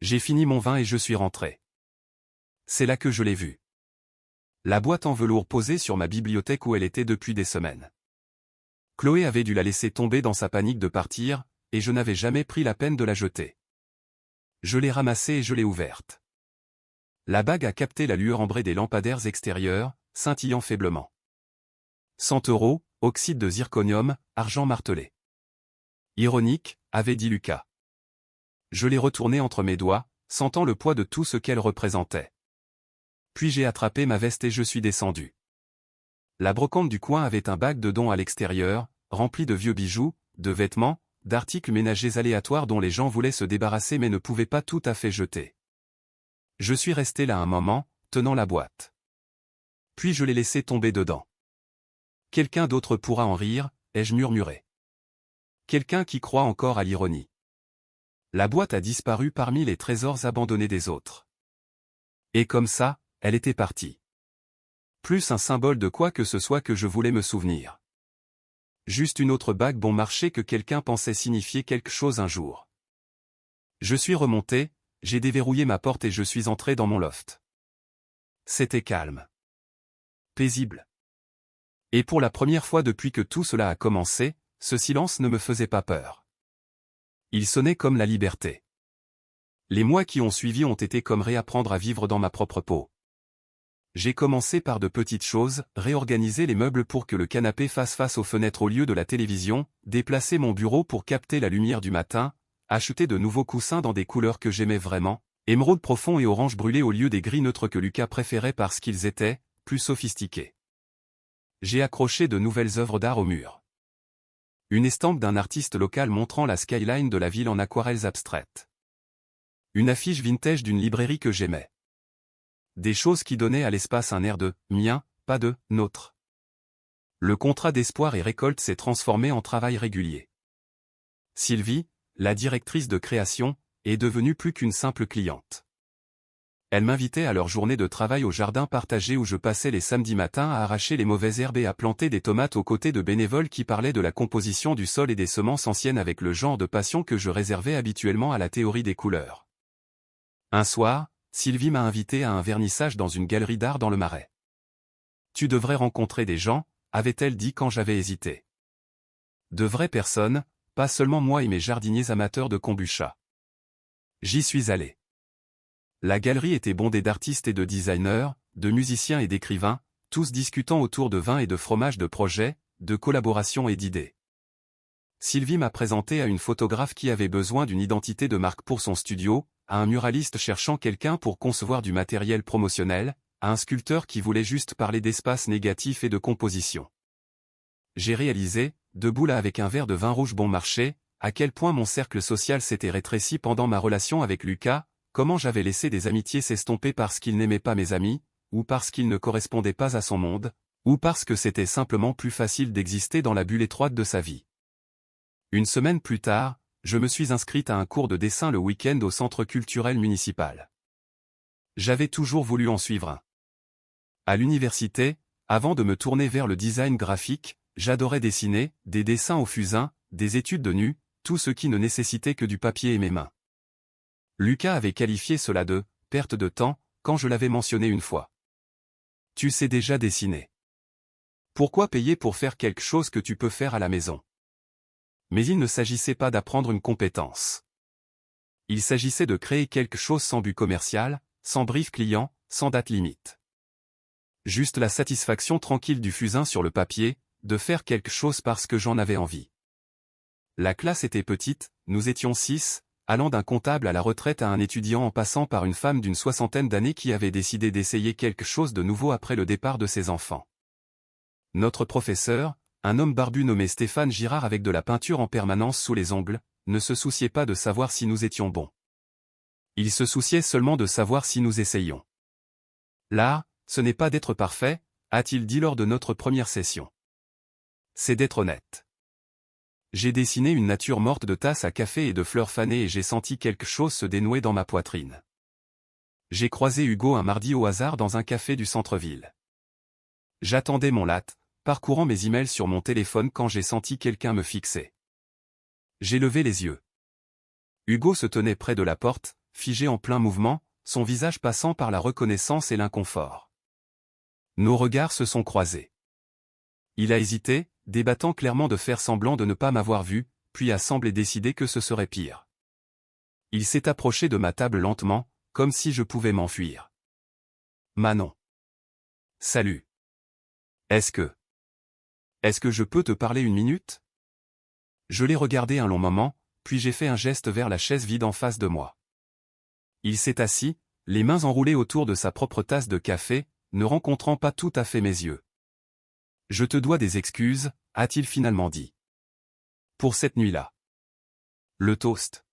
J'ai fini mon vin et je suis rentré. C'est là que je l'ai vue. La boîte en velours posée sur ma bibliothèque où elle était depuis des semaines. Chloé avait dû la laisser tomber dans sa panique de partir, et je n'avais jamais pris la peine de la jeter. Je l'ai ramassée et je l'ai ouverte. La bague a capté la lueur ambrée des lampadaires extérieurs, scintillant faiblement. 100 €, oxyde de zirconium, argent martelé. Ironique, avait dit Lucas. Je l'ai retournée entre mes doigts, sentant le poids de tout ce qu'elle représentait. Puis j'ai attrapé ma veste et je suis descendu. La brocante du coin avait un bac de dons à l'extérieur, rempli de vieux bijoux, de vêtements, d'articles ménagers aléatoires dont les gens voulaient se débarrasser mais ne pouvaient pas tout à fait jeter. Je suis resté là un moment, tenant la boîte. Puis je l'ai laissé tomber dedans. Quelqu'un d'autre pourra en rire, ai-je murmuré. Quelqu'un qui croit encore à l'ironie. La boîte a disparu parmi les trésors abandonnés des autres. Et comme ça, elle était partie. Plus un symbole de quoi que ce soit que je voulais me souvenir. Juste une autre bague bon marché que quelqu'un pensait signifier quelque chose un jour. Je suis remonté, j'ai déverrouillé ma porte et je suis entré dans mon loft. C'était calme. Paisible. Et pour la première fois depuis que tout cela a commencé, ce silence ne me faisait pas peur. Il sonnait comme la liberté. Les mois qui ont suivi ont été comme réapprendre à vivre dans ma propre peau. J'ai commencé par de petites choses, réorganiser les meubles pour que le canapé fasse face aux fenêtres au lieu de la télévision, déplacer mon bureau pour capter la lumière du matin, acheter de nouveaux coussins dans des couleurs que j'aimais vraiment, émeraude profond et orange brûlé au lieu des gris neutres que Lucas préférait parce qu'ils étaient plus sophistiqués. J'ai accroché de nouvelles œuvres d'art au mur. Une estampe d'un artiste local montrant la skyline de la ville en aquarelles abstraites. Une affiche vintage d'une librairie que j'aimais. Des choses qui donnaient à l'espace un air de « mien », pas de « nôtre ». Le contrat d'espoir et récolte s'est transformé en travail régulier. Sylvie, la directrice de création, est devenue plus qu'une simple cliente. Elle m'invitait à leur journée de travail au jardin partagé où je passais les samedis matins à arracher les mauvaises herbes et à planter des tomates aux côtés de bénévoles qui parlaient de la composition du sol et des semences anciennes avec le genre de passion que je réservais habituellement à la théorie des couleurs. Un soir, Sylvie m'a invité à un vernissage dans une galerie d'art dans le Marais. « Tu devrais rencontrer des gens », avait-elle dit quand j'avais hésité. De vraies personnes, pas seulement moi et mes jardiniers amateurs de kombucha. J'y suis allé. La galerie était bondée d'artistes et de designers, de musiciens et d'écrivains, tous discutant autour de vin et de fromage, de projets, de collaborations et d'idées. Sylvie m'a présenté à une photographe qui avait besoin d'une identité de marque pour son studio, à un muraliste cherchant quelqu'un pour concevoir du matériel promotionnel, à un sculpteur qui voulait juste parler d'espace négatif et de composition. J'ai réalisé, debout là avec un verre de vin rouge bon marché, à quel point mon cercle social s'était rétréci pendant ma relation avec Lucas, comment j'avais laissé des amitiés s'estomper parce qu'il n'aimait pas mes amis, ou parce qu'il ne correspondait pas à son monde, ou parce que c'était simplement plus facile d'exister dans la bulle étroite de sa vie. Une semaine plus tard, je me suis inscrite à un cours de dessin le week-end au centre culturel municipal. J'avais toujours voulu en suivre un. À l'université, avant de me tourner vers le design graphique, j'adorais dessiner, des dessins au fusain, des études de nu, tout ce qui ne nécessitait que du papier et mes mains. Lucas avait qualifié cela de « perte de temps » quand je l'avais mentionné une fois. Tu sais déjà dessiner. Pourquoi payer pour faire quelque chose que tu peux faire à la maison? Mais il ne s'agissait pas d'apprendre une compétence. Il s'agissait de créer quelque chose sans but commercial, sans brief client, sans date limite. Juste la satisfaction tranquille du fusain sur le papier, de faire quelque chose parce que j'en avais envie. La classe était petite, nous étions 6, allant d'un comptable à la retraite à un étudiant en passant par une femme d'une soixantaine d'années qui avait décidé d'essayer quelque chose de nouveau après le départ de ses enfants. Notre professeur, un homme barbu nommé Stéphane Girard avec de la peinture en permanence sous les ongles, ne se souciait pas de savoir si nous étions bons. Il se souciait seulement de savoir si nous essayions. L'art, ce n'est pas d'être parfait, a-t-il dit lors de notre première session. C'est d'être honnête. J'ai dessiné une nature morte de tasses à café et de fleurs fanées et j'ai senti quelque chose se dénouer dans ma poitrine. J'ai croisé Hugo un mardi au hasard dans un café du centre-ville. J'attendais mon latte, parcourant mes emails sur mon téléphone quand j'ai senti quelqu'un me fixer. J'ai levé les yeux. Hugo se tenait près de la porte, figé en plein mouvement, son visage passant par la reconnaissance et l'inconfort. Nos regards se sont croisés. Il a hésité, débattant clairement de faire semblant de ne pas m'avoir vu, puis a semblé décider que ce serait pire. Il s'est approché de ma table lentement, comme si je pouvais m'enfuir. Manon. Salut. Est-ce que je peux te parler une minute? Je l'ai regardé un long moment, puis j'ai fait un geste vers la chaise vide en face de moi. Il s'est assis, les mains enroulées autour de sa propre tasse de café, ne rencontrant pas tout à fait mes yeux. « Je te dois des excuses », a-t-il finalement dit. « Pour cette nuit-là. » Le toast.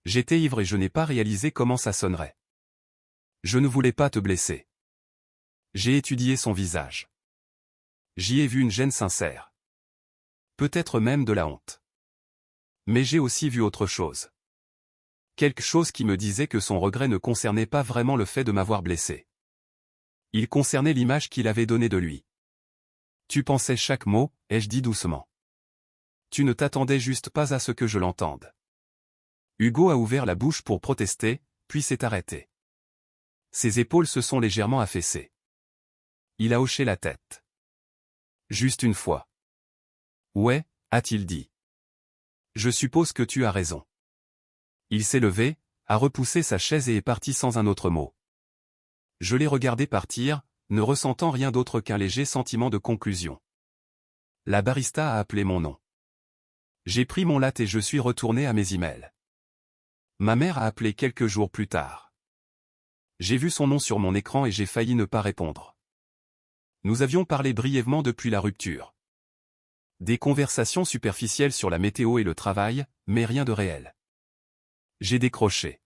J'étais ivre et je n'ai pas réalisé comment ça sonnerait. Je ne voulais pas te blesser. J'ai étudié son visage. J'y ai vu une gêne sincère. Peut-être même de la honte. Mais j'ai aussi vu autre chose. Quelque chose qui me disait que son regret ne concernait pas vraiment le fait de m'avoir blessé. Il concernait l'image qu'il avait donnée de lui. Tu pensais chaque mot, ai-je dit doucement. Tu ne t'attendais juste pas à ce que je l'entende. Hugo a ouvert la bouche pour protester, puis s'est arrêté. Ses épaules se sont légèrement affaissées. Il a hoché la tête. Juste une fois. Ouais, a-t-il dit. Je suppose que tu as raison. Il s'est levé, a repoussé sa chaise et est parti sans un autre mot. Je l'ai regardé partir, ne ressentant rien d'autre qu'un léger sentiment de conclusion. La barista a appelé mon nom. J'ai pris mon latte et je suis retourné à mes emails. Ma mère a appelé quelques jours plus tard. J'ai vu son nom sur mon écran et j'ai failli ne pas répondre. Nous avions parlé brièvement depuis la rupture. Des conversations superficielles sur la météo et le travail, mais rien de réel. J'ai décroché.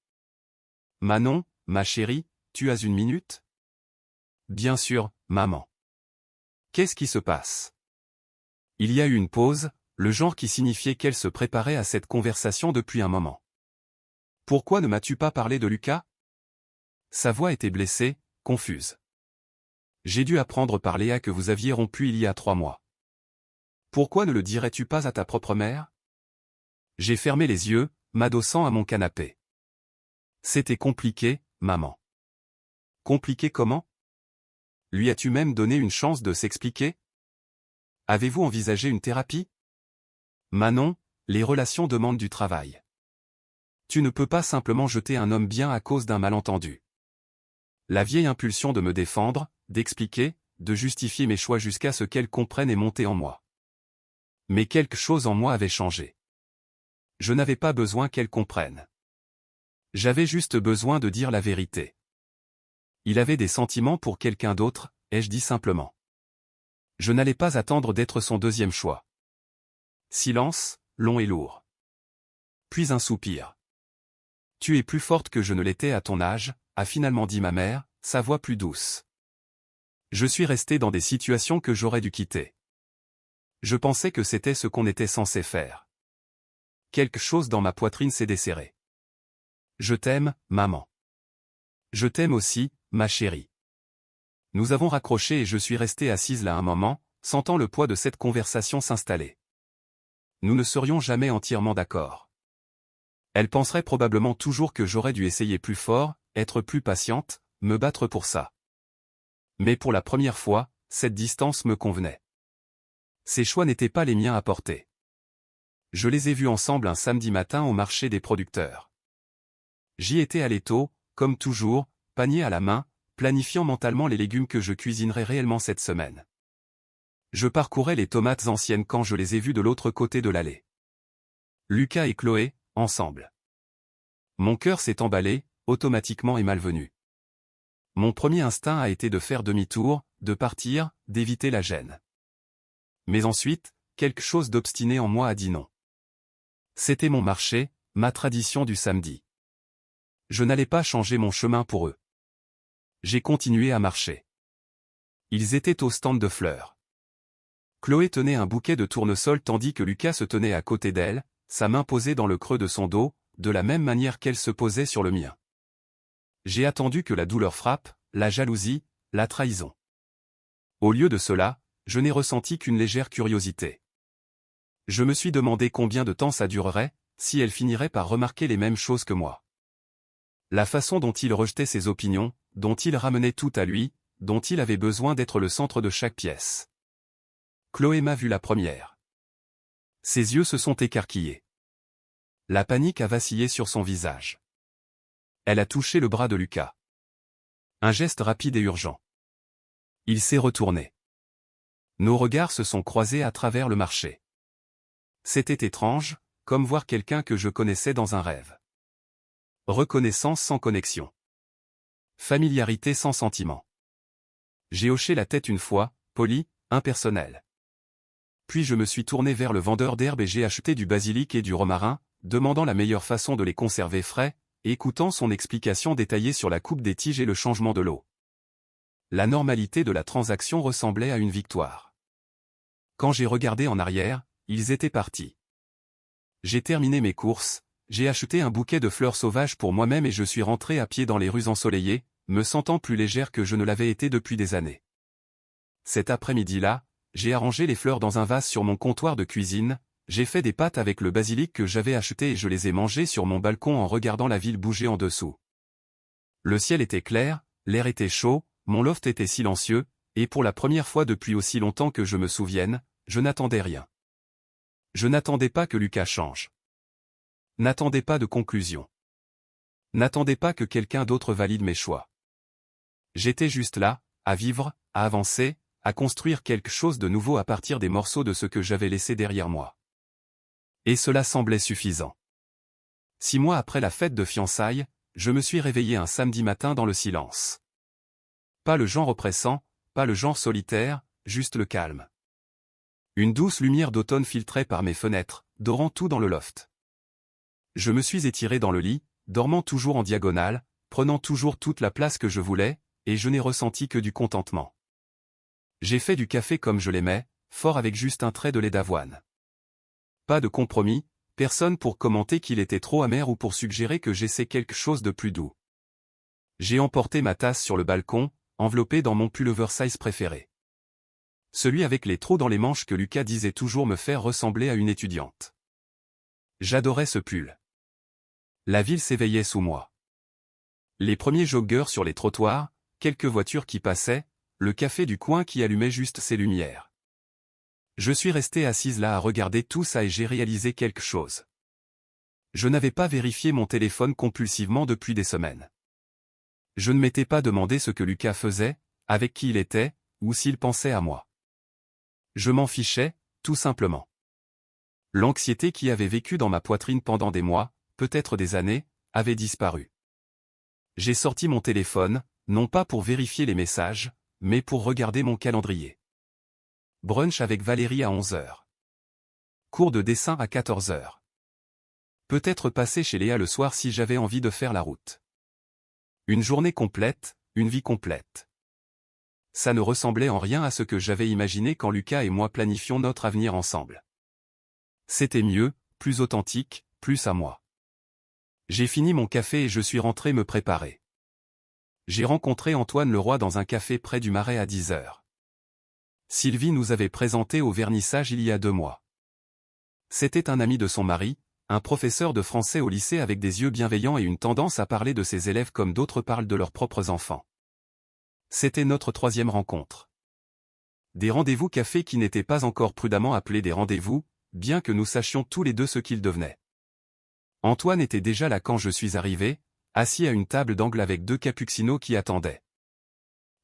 Manon, ma chérie, tu as une minute? Bien sûr, maman. Qu'est-ce qui se passe? Il y a eu une pause, le genre qui signifiait qu'elle se préparait à cette conversation depuis un moment. Pourquoi ne m'as-tu pas parlé de Lucas? Sa voix était blessée, confuse. J'ai dû apprendre par Léa que vous aviez rompu il y a 3 mois. Pourquoi ne le dirais-tu pas à ta propre mère? J'ai fermé les yeux, m'adossant à mon canapé. C'était compliqué, maman. Compliqué comment? Lui as-tu même donné une chance de s'expliquer? Avez-vous envisagé une thérapie? Manon, les relations demandent du travail. Tu ne peux pas simplement jeter un homme bien à cause d'un malentendu. La vieille impulsion de me défendre, d'expliquer, de justifier mes choix jusqu'à ce qu'elle comprenne est montée en moi. Mais quelque chose en moi avait changé. Je n'avais pas besoin qu'elle comprenne. J'avais juste besoin de dire la vérité. Il avait des sentiments pour quelqu'un d'autre, ai-je dit simplement. Je n'allais pas attendre d'être son deuxième choix. Silence, long et lourd. Puis un soupir. Tu es plus forte que je ne l'étais à ton âge, a finalement dit ma mère, sa voix plus douce. Je suis resté dans des situations que j'aurais dû quitter. Je pensais que c'était ce qu'on était censé faire. Quelque chose dans ma poitrine s'est desserré. Je t'aime, maman. Je t'aime aussi, ma chérie. Nous avons raccroché et je suis resté assise là un moment, sentant le poids de cette conversation s'installer. Nous ne serions jamais entièrement d'accord. Elle penserait probablement toujours que j'aurais dû essayer plus fort, être plus patiente, me battre pour ça. Mais pour la première fois, cette distance me convenait. Ces choix n'étaient pas les miens à porter. Je les ai vus ensemble un samedi matin au marché des producteurs. J'y étais allé tôt, comme toujours, panier à la main, planifiant mentalement les légumes que je cuisinerais réellement cette semaine. Je parcourais les tomates anciennes quand je les ai vues de l'autre côté de l'allée. Lucas et Chloé, ensemble. Mon cœur s'est emballé, automatiquement et malvenu. Mon premier instinct a été de faire demi-tour, de partir, d'éviter la gêne. Mais ensuite, quelque chose d'obstiné en moi a dit non. C'était mon marché, ma tradition du samedi. Je n'allais pas changer mon chemin pour eux. J'ai continué à marcher. Ils étaient au stand de fleurs. Chloé tenait un bouquet de tournesol tandis que Lucas se tenait à côté d'elle, sa main posée dans le creux de son dos, de la même manière qu'elle se posait sur le mien. J'ai attendu que la douleur frappe, la jalousie, la trahison. Au lieu de cela, je n'ai ressenti qu'une légère curiosité. Je me suis demandé combien de temps ça durerait, si elle finirait par remarquer les mêmes choses que moi. La façon dont il rejetait ses opinions, dont il ramenait tout à lui, dont il avait besoin d'être le centre de chaque pièce. Chloé m'a vu la première. Ses yeux se sont écarquillés. La panique a vacillé sur son visage. Elle a touché le bras de Lucas. Un geste rapide et urgent. Il s'est retourné. Nos regards se sont croisés à travers le marché. C'était étrange, comme voir quelqu'un que je connaissais dans un rêve. Reconnaissance sans connexion. Familiarité sans sentiment. J'ai hoché la tête une fois, poli, impersonnel. Puis je me suis tourné vers le vendeur d'herbes et j'ai acheté du basilic et du romarin, demandant la meilleure façon de les conserver frais, et écoutant son explication détaillée sur la coupe des tiges et le changement de l'eau. La normalité de la transaction ressemblait à une victoire. Quand j'ai regardé en arrière, ils étaient partis. J'ai terminé mes courses, j'ai acheté un bouquet de fleurs sauvages pour moi-même et je suis rentré à pied dans les rues ensoleillées, me sentant plus légère que je ne l'avais été depuis des années. Cet après-midi-là, j'ai arrangé les fleurs dans un vase sur mon comptoir de cuisine, j'ai fait des pâtes avec le basilic que j'avais acheté et je les ai mangées sur mon balcon en regardant la ville bouger en dessous. Le ciel était clair, l'air était chaud, mon loft était silencieux, et pour la première fois depuis aussi longtemps que je me souvienne, je n'attendais rien. Je n'attendais pas que Lucas change. N'attendais pas de conclusion. N'attendais pas que quelqu'un d'autre valide mes choix. J'étais juste là, à vivre, à avancer, à construire quelque chose de nouveau à partir des morceaux de ce que j'avais laissé derrière moi. Et cela semblait suffisant. 6 mois après la fête de fiançailles, je me suis réveillé un samedi matin dans le silence. Pas le genre oppressant, pas le genre solitaire, juste le calme. Une douce lumière d'automne filtrait par mes fenêtres, dorant tout dans le loft. Je me suis étiré dans le lit, dormant toujours en diagonale, prenant toujours toute la place que je voulais, et je n'ai ressenti que du contentement. J'ai fait du café comme je l'aimais, fort avec juste un trait de lait d'avoine. Pas de compromis, personne pour commenter qu'il était trop amer ou pour suggérer que j'essaie quelque chose de plus doux. J'ai emporté ma tasse sur le balcon, enveloppée dans mon pull oversize préféré. Celui avec les trous dans les manches que Lucas disait toujours me faire ressembler à une étudiante. J'adorais ce pull. La ville s'éveillait sous moi. Les premiers joggeurs sur les trottoirs, quelques voitures qui passaient, le café du coin qui allumait juste ses lumières. Je suis resté assise là à regarder tout ça et j'ai réalisé quelque chose. Je n'avais pas vérifié mon téléphone compulsivement depuis des semaines. Je ne m'étais pas demandé ce que Lucas faisait, avec qui il était, ou s'il pensait à moi. Je m'en fichais, tout simplement. L'anxiété qui avait vécu dans ma poitrine pendant des mois, peut-être des années, avait disparu. J'ai sorti mon téléphone, non pas pour vérifier les messages, mais pour regarder mon calendrier. Brunch avec Valérie à 11h. Cours de dessin à 14h. Peut-être passer chez Léa le soir si j'avais envie de faire la route. Une journée complète, une vie complète. Ça ne ressemblait en rien à ce que j'avais imaginé quand Lucas et moi planifions notre avenir ensemble. C'était mieux, plus authentique, plus à moi. J'ai fini mon café et je suis rentré me préparer. J'ai rencontré Antoine Leroy dans un café près du Marais à 10h. Sylvie nous avait présenté au vernissage il y a 2 mois. C'était un ami de son mari, un professeur de français au lycée avec des yeux bienveillants et une tendance à parler de ses élèves comme d'autres parlent de leurs propres enfants. C'était notre 3e rencontre. Des rendez-vous café qui n'étaient pas encore prudemment appelés des rendez-vous, bien que nous sachions tous les deux ce qu'ils devenaient. Antoine était déjà là quand je suis arrivé, assis à une table d'angle avec 2 cappuccinos qui attendaient.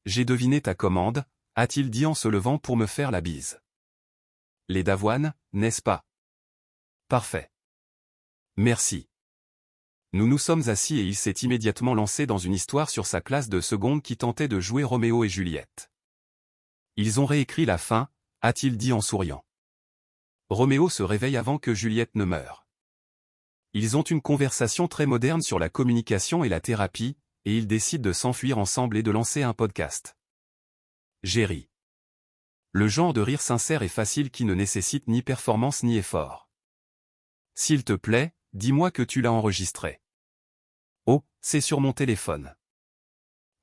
J'ai deviné ta commande, a-t-il dit en se levant pour me faire la bise. Les d'avoine, n'est-ce pas? Parfait. Merci. Nous nous sommes assis et il s'est immédiatement lancé dans une histoire sur sa classe de seconde qui tentait de jouer Roméo et Juliette. Ils ont réécrit la fin, a-t-il dit en souriant. Roméo se réveille avant que Juliette ne meure. Ils ont une conversation très moderne sur la communication et la thérapie, et ils décident de s'enfuir ensemble et de lancer un podcast. J'ai ri. Le genre de rire sincère et facile qui ne nécessite ni performance ni effort. S'il te plaît, dis-moi que tu l'as enregistré. Oh, c'est sur mon téléphone.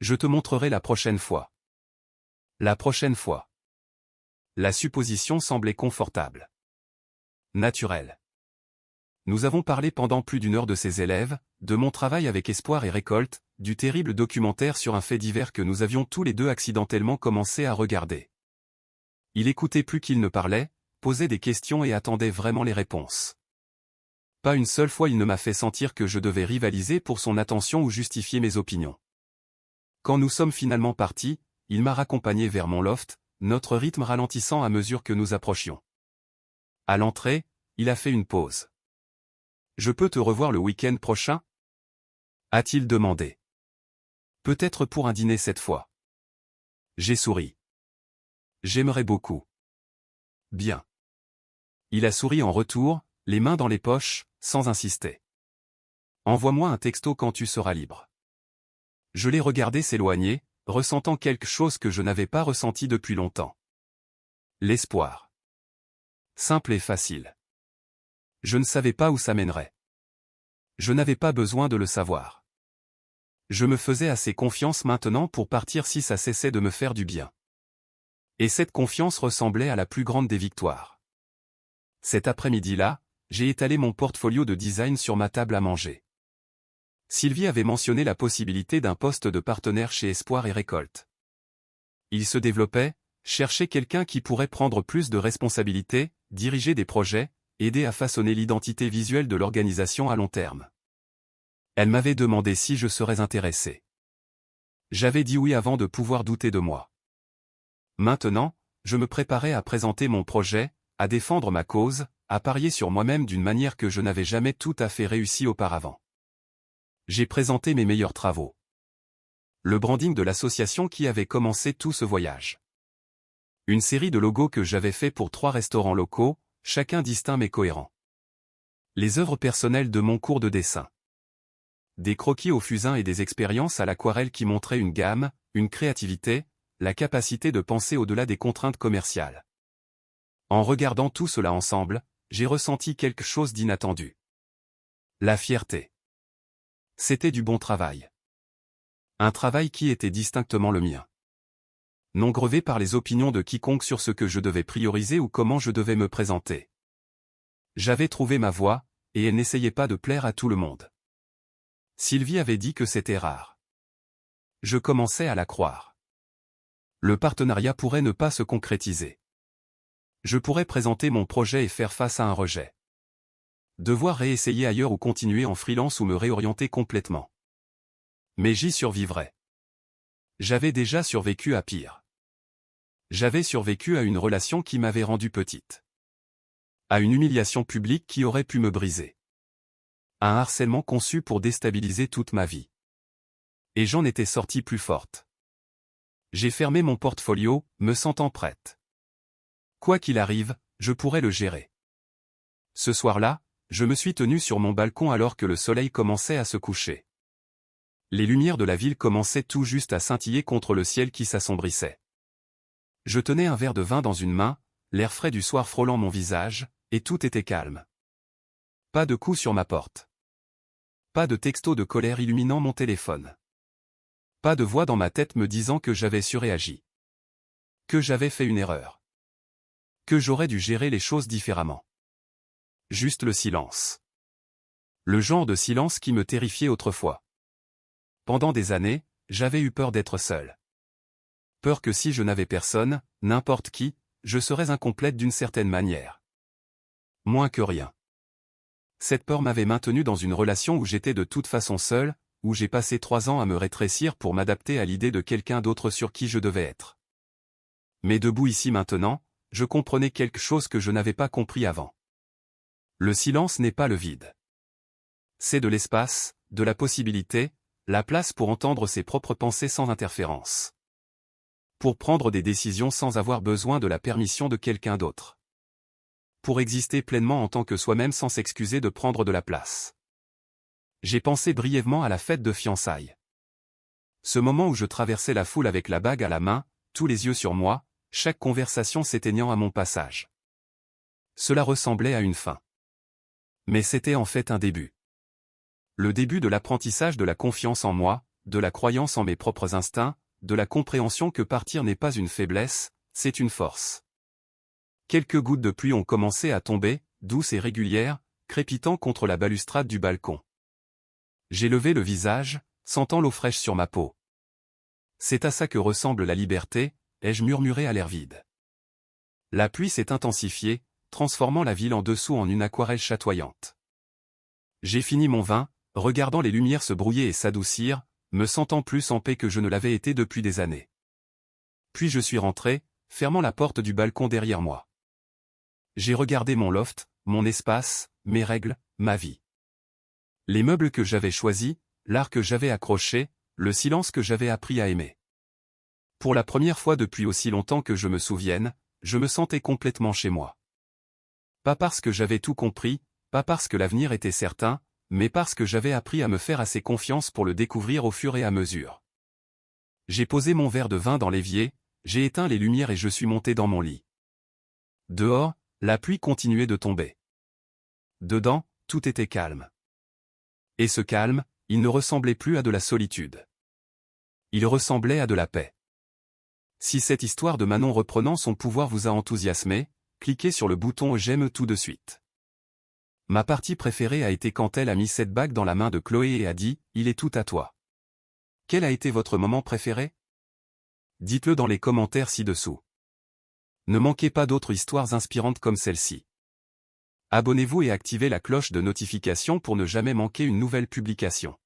Je te montrerai la prochaine fois. La prochaine fois. La supposition semblait confortable. Naturelle. Nous avons parlé pendant plus d'1 heure de ses élèves, de mon travail avec Espoir et Récolte, du terrible documentaire sur un fait divers que nous avions tous les deux accidentellement commencé à regarder. Il écoutait plus qu'il ne parlait, posait des questions et attendait vraiment les réponses. Pas une seule fois il ne m'a fait sentir que je devais rivaliser pour son attention ou justifier mes opinions. Quand nous sommes finalement partis, il m'a raccompagné vers mon loft, notre rythme ralentissant à mesure que nous approchions. À l'entrée, il a fait une pause. « Je peux te revoir le week-end prochain ?» a-t-il demandé. Peut-être pour un dîner cette fois. J'ai souri. J'aimerais beaucoup. Bien. Il a souri en retour, les mains dans les poches, sans insister. Envoie-moi un texto quand tu seras libre. Je l'ai regardé s'éloigner, ressentant quelque chose que je n'avais pas ressenti depuis longtemps. L'espoir. Simple et facile. Je ne savais pas où ça mènerait. Je n'avais pas besoin de le savoir. Je me faisais assez confiance maintenant pour partir si ça cessait de me faire du bien. Et cette confiance ressemblait à la plus grande des victoires. Cet après-midi-là, j'ai étalé mon portfolio de design sur ma table à manger. Sylvie avait mentionné la possibilité d'un poste de partenaire chez Espoir et Récolte. Il se développait, cherchait quelqu'un qui pourrait prendre plus de responsabilités, diriger des projets, aider à façonner l'identité visuelle de l'organisation à long terme. Elle m'avait demandé si je serais intéressé. J'avais dit oui avant de pouvoir douter de moi. Maintenant, je me préparais à présenter mon projet, à défendre ma cause, à parier sur moi-même d'une manière que je n'avais jamais tout à fait réussi auparavant. J'ai présenté mes meilleurs travaux. Le branding de l'association qui avait commencé tout ce voyage. Une série de logos que j'avais fait pour 3 restaurants locaux, chacun distinct mais cohérent. Les œuvres personnelles de mon cours de dessin. Des croquis au fusain et des expériences à l'aquarelle qui montraient une gamme, une créativité, la capacité de penser au-delà des contraintes commerciales. En regardant tout cela ensemble, j'ai ressenti quelque chose d'inattendu. La fierté. C'était du bon travail. Un travail qui était distinctement le mien. Non grevé par les opinions de quiconque sur ce que je devais prioriser ou comment je devais me présenter. J'avais trouvé ma voie, et elle n'essayait pas de plaire à tout le monde. Sylvie avait dit que c'était rare. Je commençais à la croire. Le partenariat pourrait ne pas se concrétiser. Je pourrais présenter mon projet et faire face à un rejet. Devoir réessayer ailleurs ou continuer en freelance ou me réorienter complètement. Mais j'y survivrais. J'avais déjà survécu à pire. J'avais survécu à une relation qui m'avait rendu petite. À une humiliation publique qui aurait pu me briser. À un harcèlement conçu pour déstabiliser toute ma vie. Et j'en étais sortie plus forte. J'ai fermé mon portfolio, me sentant prête. Quoi qu'il arrive, je pourrais le gérer. Ce soir-là, je me suis tenue sur mon balcon alors que le soleil commençait à se coucher. Les lumières de la ville commençaient tout juste à scintiller contre le ciel qui s'assombrissait. Je tenais un verre de vin dans une main, l'air frais du soir frôlant mon visage, et tout était calme. Pas de coups sur ma porte. Pas de texto de colère illuminant mon téléphone. Pas de voix dans ma tête me disant que j'avais surréagi. Que j'avais fait une erreur. Que j'aurais dû gérer les choses différemment. Juste le silence. Le genre de silence qui me terrifiait autrefois. Pendant des années, j'avais eu peur d'être seul. Peur que si je n'avais personne, n'importe qui, je serais incomplète d'une certaine manière. Moins que rien. Cette peur m'avait maintenu dans une relation où j'étais de toute façon seul, où j'ai passé 3 ans à me rétrécir pour m'adapter à l'idée de quelqu'un d'autre sur qui je devais être. Mais debout ici maintenant, je comprenais quelque chose que je n'avais pas compris avant. Le silence n'est pas le vide. C'est de l'espace, de la possibilité, la place pour entendre ses propres pensées sans interférence. Pour prendre des décisions sans avoir besoin de la permission de quelqu'un d'autre. Pour exister pleinement en tant que soi-même sans s'excuser de prendre de la place. J'ai pensé brièvement à la fête de fiançailles. Ce moment où je traversais la foule avec la bague à la main, tous les yeux sur moi, chaque conversation s'éteignant à mon passage. Cela ressemblait à une fin. Mais c'était en fait un début. Le début de l'apprentissage de la confiance en moi, de la croyance en mes propres instincts, de la compréhension que partir n'est pas une faiblesse, c'est une force. Quelques gouttes de pluie ont commencé à tomber, douces et régulières, crépitant contre la balustrade du balcon. J'ai levé le visage, sentant l'eau fraîche sur ma peau. C'est à ça que ressemble la liberté, ai-je murmuré à l'air vide. La pluie s'est intensifiée, transformant la ville en dessous en une aquarelle chatoyante. J'ai fini mon vin, regardant les lumières se brouiller et s'adoucir, me sentant plus en paix que je ne l'avais été depuis des années. Puis je suis rentré, fermant la porte du balcon derrière moi. J'ai regardé mon loft, mon espace, mes règles, ma vie. Les meubles que j'avais choisis, l'art que j'avais accroché, le silence que j'avais appris à aimer. Pour la première fois depuis aussi longtemps que je me souvienne, je me sentais complètement chez moi. Pas parce que j'avais tout compris, pas parce que l'avenir était certain, mais parce que j'avais appris à me faire assez confiance pour le découvrir au fur et à mesure. J'ai posé mon verre de vin dans l'évier, j'ai éteint les lumières et je suis monté dans mon lit. Dehors, la pluie continuait de tomber. Dedans, tout était calme. Et ce calme, il ne ressemblait plus à de la solitude. Il ressemblait à de la paix. Si cette histoire de Manon reprenant son pouvoir vous a enthousiasmé, cliquez sur le bouton j'aime tout de suite. Ma partie préférée a été quand elle a mis cette bague dans la main de Chloé et a dit « Il est tout à toi ». Quel a été votre moment préféré? Dites-le dans les commentaires ci-dessous. Ne manquez pas d'autres histoires inspirantes comme celle-ci. Abonnez-vous et activez la cloche de notification pour ne jamais manquer une nouvelle publication.